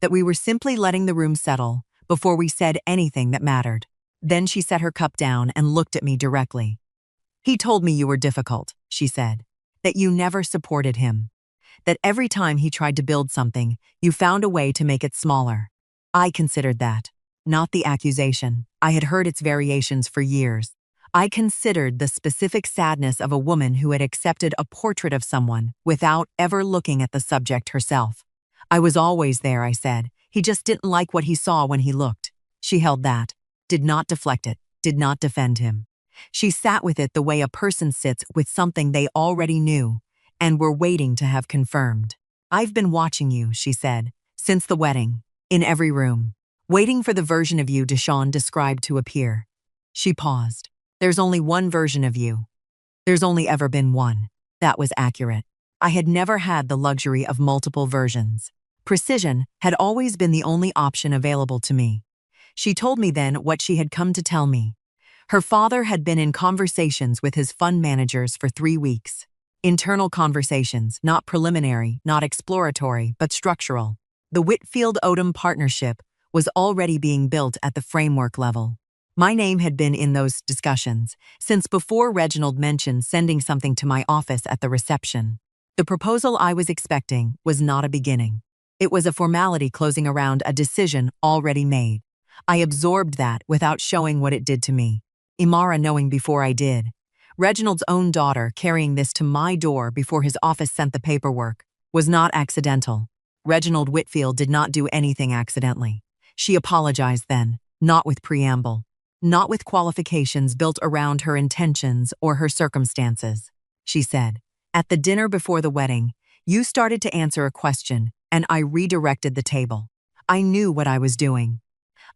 that we were simply letting the room settle before we said anything that mattered. Then she set her cup down and looked at me directly. He told me you were difficult, she said, that you never supported him, that every time he tried to build something, you found a way to make it smaller. I considered that, not the accusation. I had heard its variations for years. I considered the specific sadness of a woman who had accepted a portrait of someone without ever looking at the subject herself. I was always there, I said. He just didn't like what he saw when he looked. She held that, did not deflect it, did not defend him. She sat with it the way a person sits with something they already knew and were waiting to have confirmed. I've been watching you, she said, since the wedding, in every room, waiting for the version of you Deshawn described to appear. She paused. There's only one version of you. There's only ever been one. That was accurate. I had never had the luxury of multiple versions. Precision had always been the only option available to me. She told me then what she had come to tell me. Her father had been in conversations with his fund managers for 3 weeks. Internal conversations, not preliminary, not exploratory, but structural. The Whitfield-Odom partnership was already being built at the framework level. My name had been in those discussions since before Reginald mentioned sending something to my office at the reception. The proposal I was expecting was not a beginning. It was a formality closing around a decision already made. I absorbed that without showing what it did to me. Imara knowing before I did. Reginald's own daughter carrying this to my door before his office sent the paperwork was not accidental. Reginald Whitfield did not do anything accidentally. She apologized then, not with preamble, not with qualifications built around her intentions or her circumstances. She said, at the dinner before the wedding, you started to answer a question and I redirected the table. I knew what I was doing.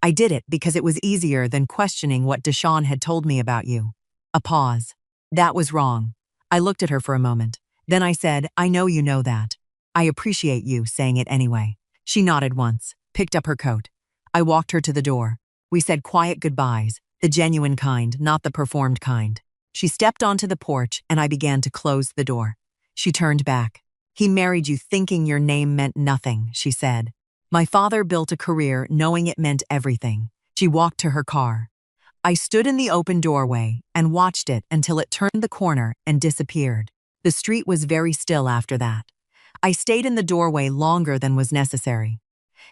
I did it because it was easier than questioning what Deshawn had told me about you. A pause. That was wrong. I looked at her for a moment. Then I said, I know you know that. I appreciate you saying it anyway. She nodded once, picked up her coat. I walked her to the door. We said quiet goodbyes, the genuine kind, not the performed kind. She stepped onto the porch and I began to close the door. She turned back. "He married you thinking your name meant nothing," she said. "My father built a career knowing it meant everything." She walked to her car. I stood in the open doorway and watched it until it turned the corner and disappeared. The street was very still after that. I stayed in the doorway longer than was necessary.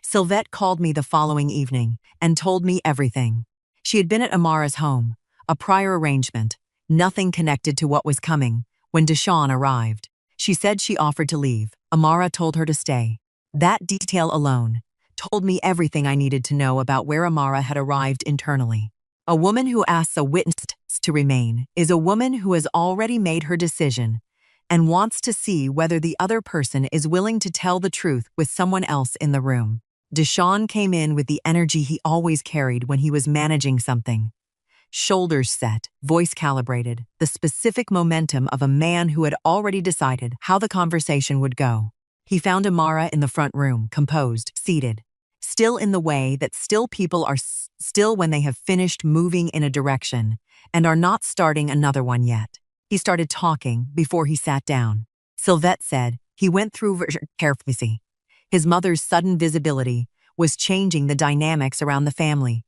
Sylvette called me the following evening and told me everything. She had been at Amara's home, a prior arrangement, nothing connected to what was coming, when Deshawn arrived. She said she offered to leave. Amara told her to stay. That detail alone told me everything I needed to know about where Amara had arrived internally. A woman who asks a witness to remain is a woman who has already made her decision and wants to see whether the other person is willing to tell the truth with someone else in the room. Deshawn came in with the energy he always carried when he was managing something. Shoulders set, voice calibrated, the specific momentum of a man who had already decided how the conversation would go. He found Amara in the front room, composed, seated. Still in the way that still people are still when they have finished moving in a direction and are not starting another one yet. He started talking before he sat down. Sylvette said he went through carefully. His mother's sudden visibility was changing the dynamics around the family.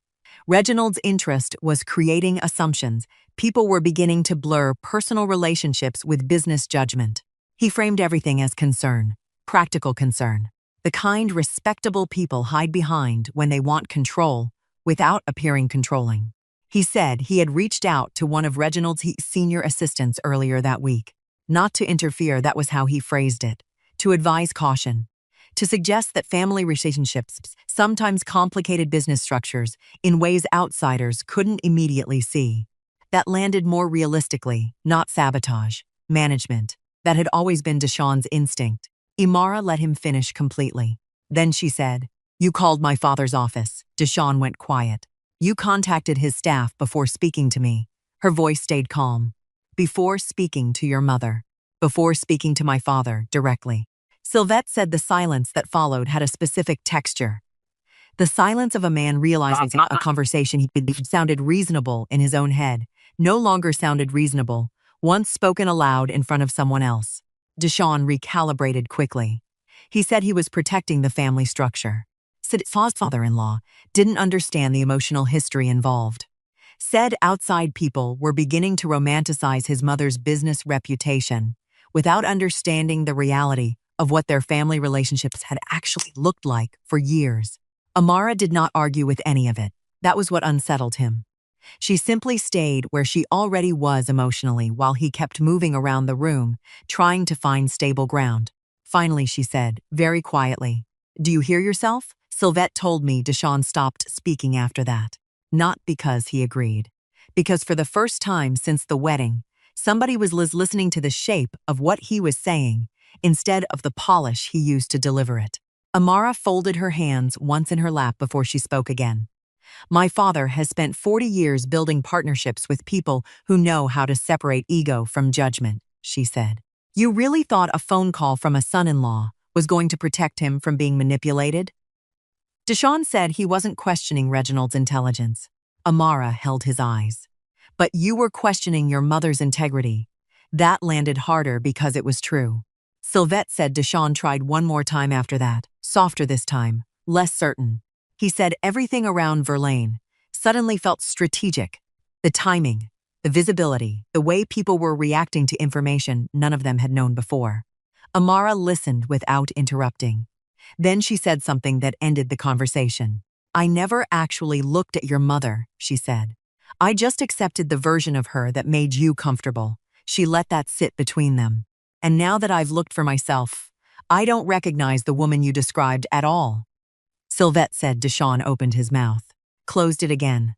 Reginald's interest was creating assumptions. People were beginning to blur personal relationships with business judgment. He framed everything as concern, practical concern. The kind respectable people hide behind when they want control without appearing controlling. He said he had reached out to one of Reginald's senior assistants earlier that week. Not to interfere, that was how he phrased it. To advise caution. To suggest that family relationships sometimes complicated business structures in ways outsiders couldn't immediately see. That landed more realistically, not sabotage, management. That had always been Deshawn's instinct. Amara let him finish completely. Then she said, "You called my father's office." Deshawn went quiet. "You contacted his staff before speaking to me." Her voice stayed calm. "Before speaking to your mother. Before speaking to my father directly." Sylvette said the silence that followed had a specific texture. The silence of a man realizing a conversation he sounded reasonable in his own head no longer sounded reasonable once spoken aloud in front of someone else. Deshawn recalibrated quickly. He said he was protecting the family structure. Said his father-in-law didn't understand the emotional history involved. Said outside people were beginning to romanticize his mother's business reputation without understanding the reality of what their family relationships had actually looked like for years. Amara did not argue with any of it. That was what unsettled him. She simply stayed where she already was emotionally while he kept moving around the room, trying to find stable ground. Finally, she said, very quietly, "Do you hear yourself?" Sylvette told me Deshawn stopped speaking after that. Not because he agreed. Because for the first time since the wedding, somebody was listening to the shape of what he was saying instead of the polish he used to deliver it. Amara folded her hands once in her lap before she spoke again. "My father has spent 40 years building partnerships with people who know how to separate ego from judgment," she said. "You really thought a phone call from a son-in-law was going to protect him from being manipulated?" Deshawn said he wasn't questioning Reginald's intelligence. Amara held his eyes. "But you were questioning your mother's integrity." That landed harder because it was true. Sylvette said Deshawn tried one more time after that, softer this time, less certain. He said everything around Verlaine suddenly felt strategic. The timing, the visibility, the way people were reacting to information none of them had known before. Amara listened without interrupting. Then she said something that ended the conversation. "I never actually looked at your mother," she said. "I just accepted the version of her that made you comfortable." She let that sit between them. "And now that I've looked for myself, I don't recognize the woman you described at all." Sylvette said. Deshawn opened his mouth, closed it again.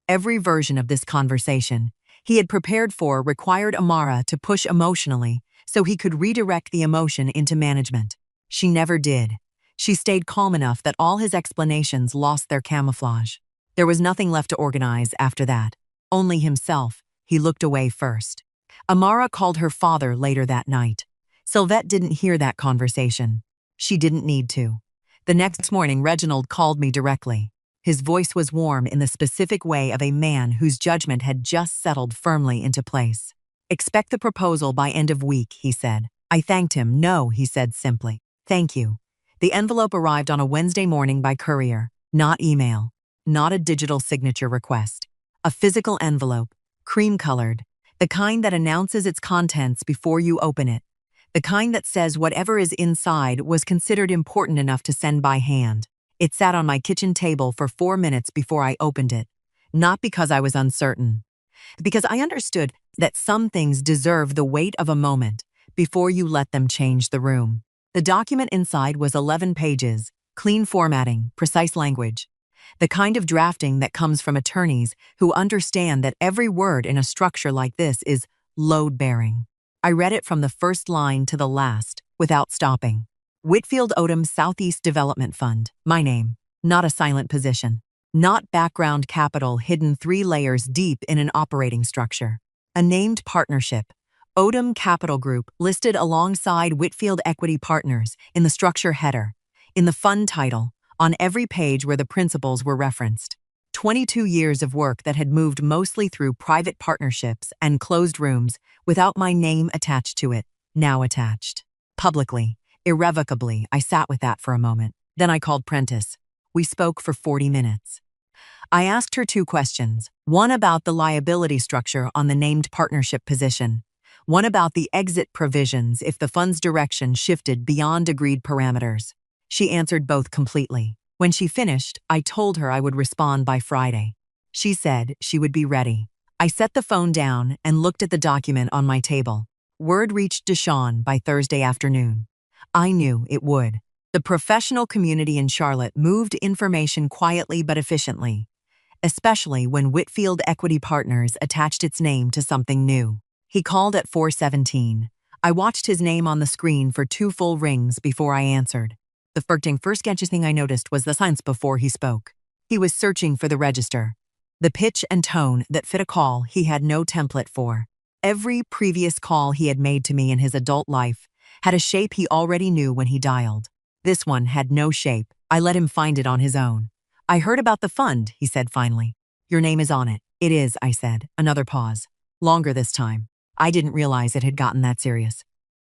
Every version of this conversation he had prepared for required Amara to push emotionally so he could redirect the emotion into management. She never did. She stayed calm enough that all his explanations lost their camouflage. There was nothing left to organize after that. Only himself. He looked away first. Amara called her father later that night. Sylvette didn't hear that conversation. She didn't need to. The next morning, Reginald called me directly. His voice was warm in the specific way of a man whose judgment had just settled firmly into place. "Expect the proposal by end of week," he said. I thanked him. "No," he said simply. "Thank you." The envelope arrived on a Wednesday morning by courier, not email, not a digital signature request. A physical envelope, cream-colored, the kind that announces its contents before you open it, the kind that says whatever is inside was considered important enough to send by hand. It sat on my kitchen table for 4 minutes before I opened it, not because I was uncertain, because I understood that some things deserve the weight of a moment before you let them change the room. The document inside was 11 pages, clean formatting, precise language, the kind of drafting that comes from attorneys who understand that every word in a structure like this is load-bearing. I read it from the first line to the last, without stopping. Whitfield Odom Southeast Development Fund, my name, not a silent position, not background capital hidden 3 layers deep in an operating structure. A named partnership, Odom Capital Group, listed alongside Whitfield Equity Partners in the structure header, in the fund title, on every page where the principals were referenced. 22 years of work that had moved mostly through private partnerships and closed rooms without my name attached to it, now attached. Publicly, irrevocably, I sat with that for a moment. Then I called Prentice. We spoke for 40 minutes. I asked her 2 questions, one about the liability structure on the named partnership position, one about the exit provisions if the fund's direction shifted beyond agreed parameters. She answered both completely. When she finished, I told her I would respond by Friday. She said she would be ready. I set the phone down and looked at the document on my table. Word reached Deshawn by Thursday afternoon. I knew it would. The professional community in Charlotte moved information quietly but efficiently, especially when Whitfield Equity Partners attached its name to something new. He called at 4:17. I watched his name on the screen for 2 full rings before I answered. The first thing I noticed was the silence before he spoke. He was searching for the register, the pitch and tone that fit a call he had no template for. Every previous call he had made to me in his adult life had a shape he already knew when he dialed. This one had no shape. I let him find it on his own. "I heard about the fund," he said finally. "Your name is on it." "It is," I said. Another pause. Longer this time. I didn't realize it had gotten that serious.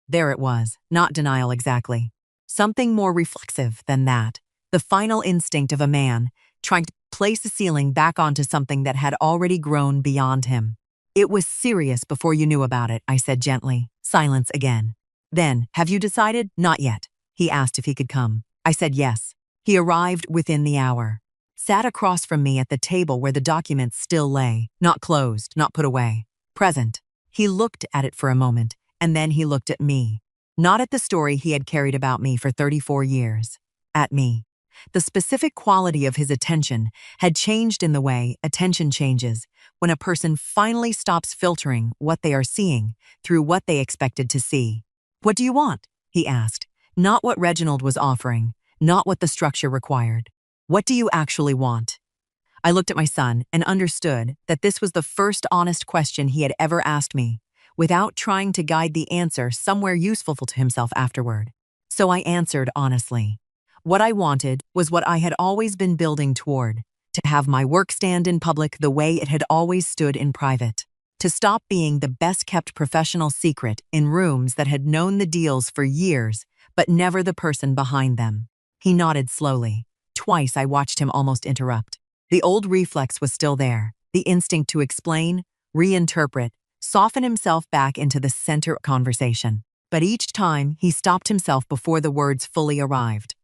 There it was, not denial exactly. Something more reflexive than that. The final instinct of a man trying to place a ceiling back onto something that had already grown beyond him. "It was serious before you knew about it," I said gently. Silence again. "Then, have you decided?" "Not yet." He asked if he could come. I said yes. He arrived within the hour. Sat across from me at the table where the documents still lay. Not closed, not put away. Present. He looked at it for a moment, and then he looked at me. Not at the story he had carried about me for 34 years. At me. The specific quality of his attention had changed in the way attention changes when a person finally stops filtering what they are seeing through what they expected to see. "What do you want?" he asked. Not what Reginald was offering, not what the structure required. "What do you actually want?" I looked at my son and understood that this was the first honest question he had ever asked me, without trying to guide the answer somewhere useful to himself afterward. So I answered honestly. What I wanted was what I had always been building toward, to have my work stand in public the way it had always stood in private, to stop being the best-kept professional secret in rooms that had known the deals for years, but never the person behind them. He nodded slowly. Twice I watched him almost interrupt. The old reflex was still there, the instinct to explain, reinterpret, soften himself back into the center of conversation. But each time, he stopped himself before the words fully arrived.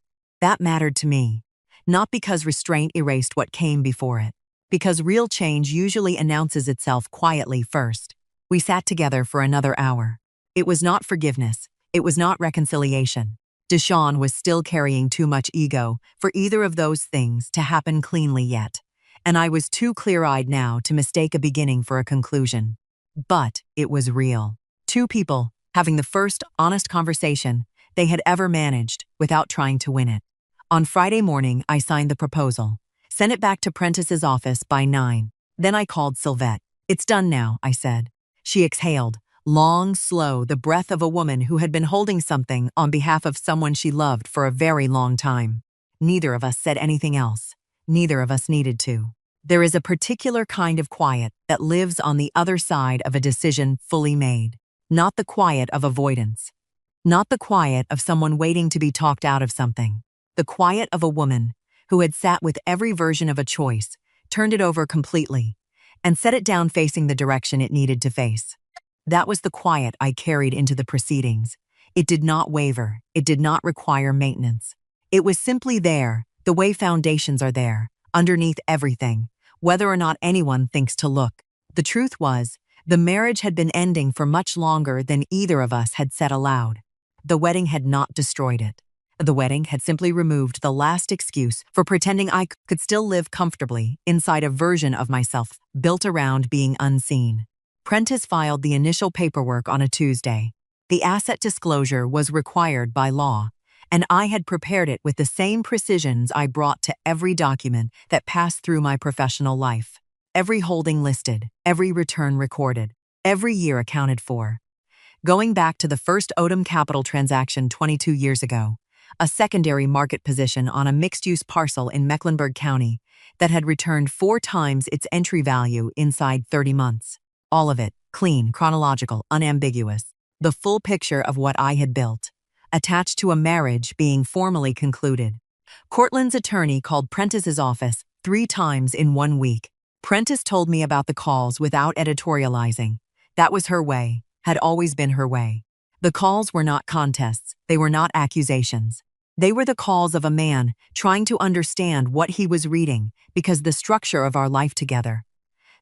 That mattered to me, not because restraint erased what came before it, because real change usually announces itself quietly first. We sat together for another hour. It was not forgiveness. It was not reconciliation. Deshawn was still carrying too much ego for either of those things to happen cleanly yet, and I was too clear-eyed now to mistake a beginning for a conclusion. But it was real. 2 people having the first honest conversation they had ever managed without trying to win it. On Friday morning, I signed the proposal, sent it back to Prentice's office by 9. Then I called Sylvette. "It's done now," I said. She exhaled. Long, slow, the breath of a woman who had been holding something on behalf of someone she loved for a very long time. Neither of us said anything else. neither of us needed to. There is a particular kind of quiet that lives on the other side of a decision fully made. Not the quiet of avoidance. Not the quiet of someone waiting to be talked out of something. The quiet of a woman who had sat with every version of a choice, turned it over completely, and set it down facing the direction it needed to face. That was the quiet I carried into the proceedings. It did not waver. It did not require maintenance. It was simply there, the way foundations are there, underneath everything, whether or not anyone thinks to look. The truth was, the marriage had been ending for much longer than either of us had said aloud. The wedding had not destroyed it. The wedding had simply removed the last excuse for pretending I could still live comfortably inside a version of myself built around being unseen. Prentice filed the initial paperwork on a Tuesday. The asset disclosure was required by law, and I had prepared it with the same precisions I brought to every document that passed through my professional life. Every holding listed, every return recorded, every year accounted for. Going back to the first Odom Capital transaction 22 years ago, a secondary market position on a mixed-use parcel in Mecklenburg County that had returned 4 times its entry value inside 30 months. All of it, clean, chronological, unambiguous. The full picture of what I had built, attached to a marriage being formally concluded. Cortland's attorney called Prentice's office 3 times in 1 week. Prentice told me about the calls without editorializing. That was her way, had always been her way. The calls were not contests, they were not accusations. They were the calls of a man trying to understand what he was reading because the structure of our life together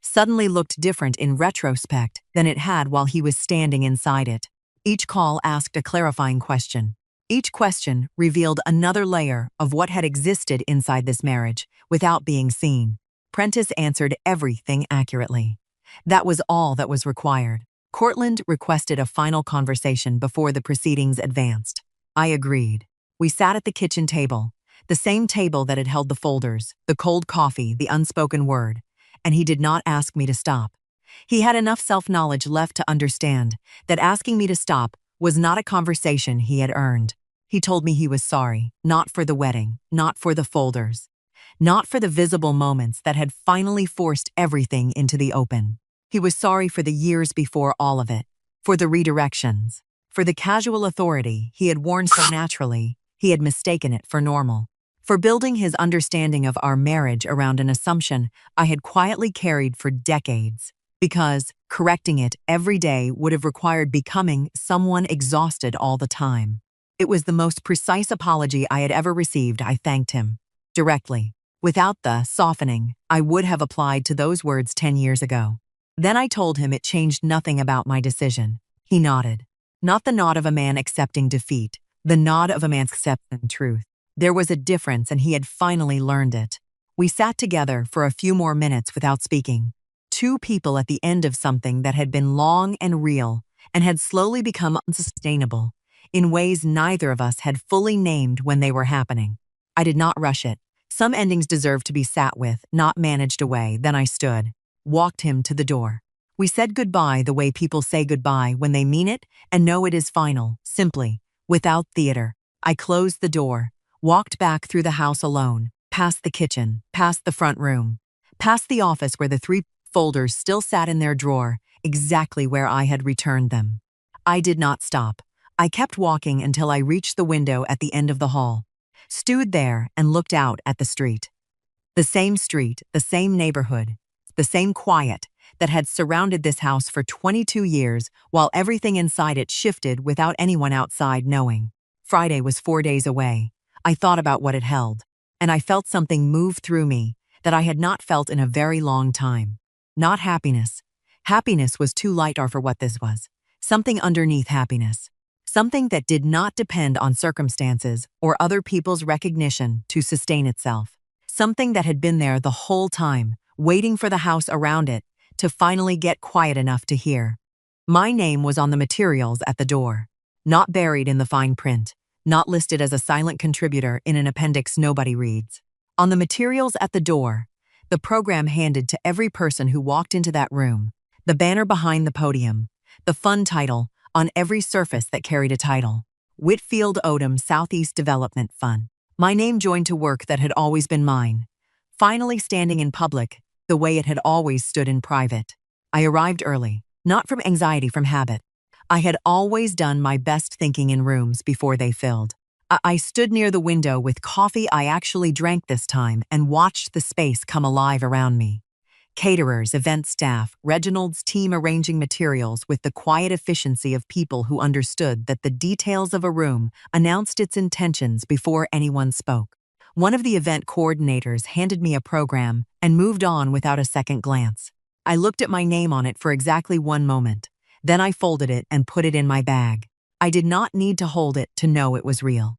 suddenly looked different in retrospect than it had while he was standing inside it. Each call asked a clarifying question. Each question revealed another layer of what had existed inside this marriage without being seen. Prentice answered everything accurately. That was all that was required. Cortland requested a final conversation before the proceedings advanced. I agreed. We sat at the kitchen table, the same table that had held the folders, the cold coffee, the unspoken word, and he did not ask me to stop. He had enough self-knowledge left to understand that asking me to stop was not a conversation he had earned. He told me he was sorry, not for the wedding, not for the folders, not for the visible moments that had finally forced everything into the open. He was sorry for the years before all of it, for the redirections, for the casual authority he had worn so naturally he had mistaken it for normal, for building his understanding of our marriage around an assumption I had quietly carried for decades, because correcting it every day would have required becoming someone exhausted all the time. It was the most precise apology I had ever received. I thanked him directly, without the softening I would have applied to those words 10 years ago. Then I told him it changed nothing about my decision. He nodded. Not the nod of a man accepting defeat, the nod of a man accepting truth. There was a difference, and he had finally learned it. We sat together for a few more minutes without speaking. 2 people at the end of something that had been long and real and had slowly become unsustainable in ways neither of us had fully named when they were happening. I did not rush it. Some endings deserved to be sat with, not managed away. Then I stood, walked him to the door. We said goodbye the way people say goodbye when they mean it and know it is final, simply, without theater. I closed the door, walked back through the house alone, past the kitchen, past the front room, past the office where the 3 folders still sat in their drawer, exactly where I had returned them. I did not stop. I kept walking until I reached the window at the end of the hall, stood there and looked out at the street. The same neighborhood, the same quiet that had surrounded this house for 22 years while everything inside it shifted without anyone outside knowing. Friday was 4 days away. I thought about what it held, and I felt something move through me that I had not felt in a very long time. Not happiness. Happiness was too light for what this was. Something underneath happiness. Something that did not depend on circumstances or other people's recognition to sustain itself. Something that had been there the whole time, waiting for the house around it to finally get quiet enough to hear. My name was on the materials at the door, not buried in the fine print, not listed as a silent contributor in an appendix nobody reads. On the materials at the door, the program handed to every person who walked into that room, the banner behind the podium, the fund title on every surface that carried a title. Whitfield Odom Southeast Development Fund. My name joined to work that had always been mine. finally standing in public the way it had always stood in private. I arrived early, not from anxiety, from habit. I had always done my best thinking in rooms before they filled. I stood near the window with coffee I actually drank this time and watched the space come alive around me. Caterers, event staff, Reginald's team arranging materials with the quiet efficiency of people who understood that the details of a room announced its intentions before anyone spoke. One of the event coordinators handed me a program and moved on without a second glance. I looked at my name on it for exactly 1 moment. Then I folded it and put it in my bag. I did not need to hold it to know it was real.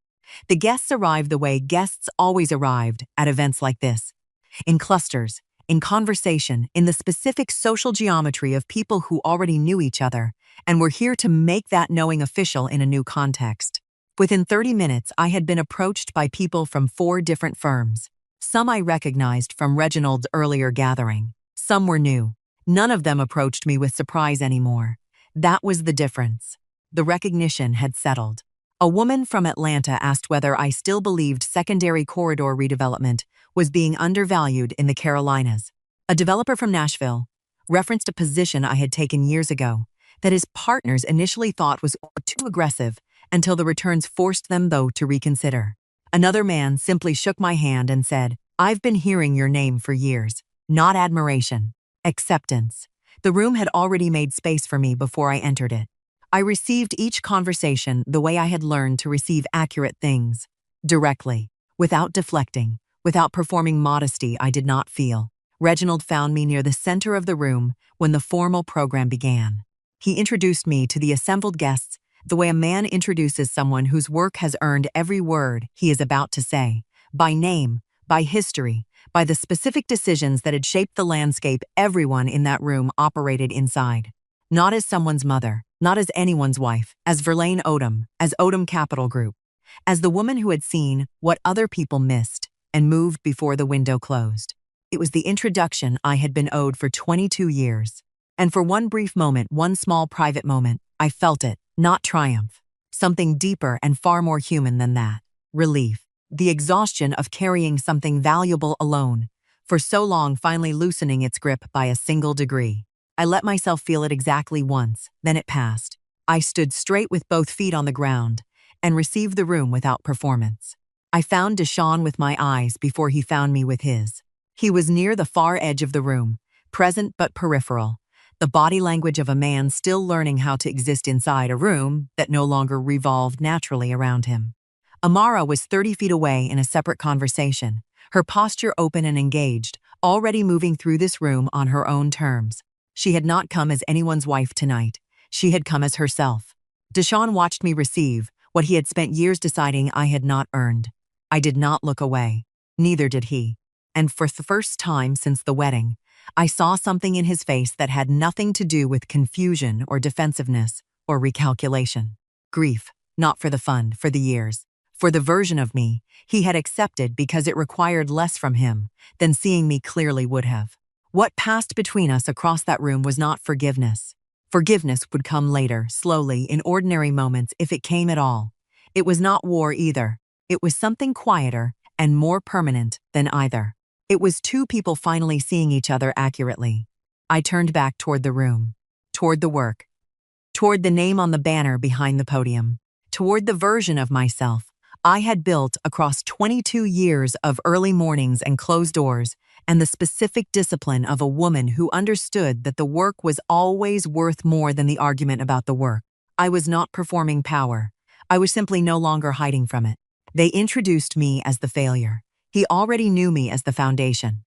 The guests arrived the way guests always arrived at events like this, in clusters, in conversation, in the specific social geometry of people who already knew each other and were here to make that knowing official in a new context. Within 30 minutes, I had been approached by people from 4 different firms. Some I recognized from Reginald's earlier gathering. Some were new. None of them approached me with surprise anymore. That was the difference. The recognition had settled. A woman from Atlanta asked whether I still believed secondary corridor redevelopment was being undervalued in the Carolinas. A developer from Nashville referenced a position I had taken years ago that his partners initially thought was too aggressive until the returns forced them, though, to reconsider. Another man simply shook my hand and said, "I've been hearing your name for years." Not admiration, acceptance. The room had already made space for me before I entered it. I received each conversation the way I had learned to receive accurate things, directly, without deflecting, without performing modesty I did not feel. Reginald found me near the center of the room when the formal program began. He introduced me to the assembled guests the way a man introduces someone whose work has earned every word he is about to say, by name, by history, by the specific decisions that had shaped the landscape everyone in that room operated inside. Not as someone's mother, not as anyone's wife, as Verlaine Odom, as Odom Capital Group, as the woman who had seen what other people missed and moved before the window closed. It was the introduction I had been owed for 22 years. And for one brief moment, one small private moment, I felt it, not triumph. Something deeper and far more human than that. Relief. The exhaustion of carrying something valuable alone, for so long finally loosening its grip by a single degree. I let myself feel it exactly once, then it passed. I stood straight with both feet on the ground and received the room without performance. I found Deshaun with my eyes before he found me with his. He was near the far edge of the room, present but peripheral, the body language of a man still learning how to exist inside a room that no longer revolved naturally around him. Amara was 30 feet away in a separate conversation, her posture open and engaged, already moving through this room on her own terms. She had not come as anyone's wife tonight. She had come as herself. Deshaun watched me receive what he had spent years deciding I had not earned. I did not look away. Neither did he. And for the first time since the wedding, I saw something in his face that had nothing to do with confusion or defensiveness or recalculation. Grief, not for the fun, for the years. For the version of me he had accepted because it required less from him than seeing me clearly would have. What passed between us across that room was not forgiveness. Forgiveness would come later, slowly, in ordinary moments if it came at all. It was not war either. It was something quieter and more permanent than either. It was 2 people finally seeing each other accurately. I turned back toward the room, toward the work, toward the name on the banner behind the podium, toward the version of myself I had built across 22 years of early mornings and closed doors, and the specific discipline of a woman who understood that the work was always worth more than the argument about the work. I was not performing power. I was simply no longer hiding from it. They introduced me as the failure. He already knew me as the foundation.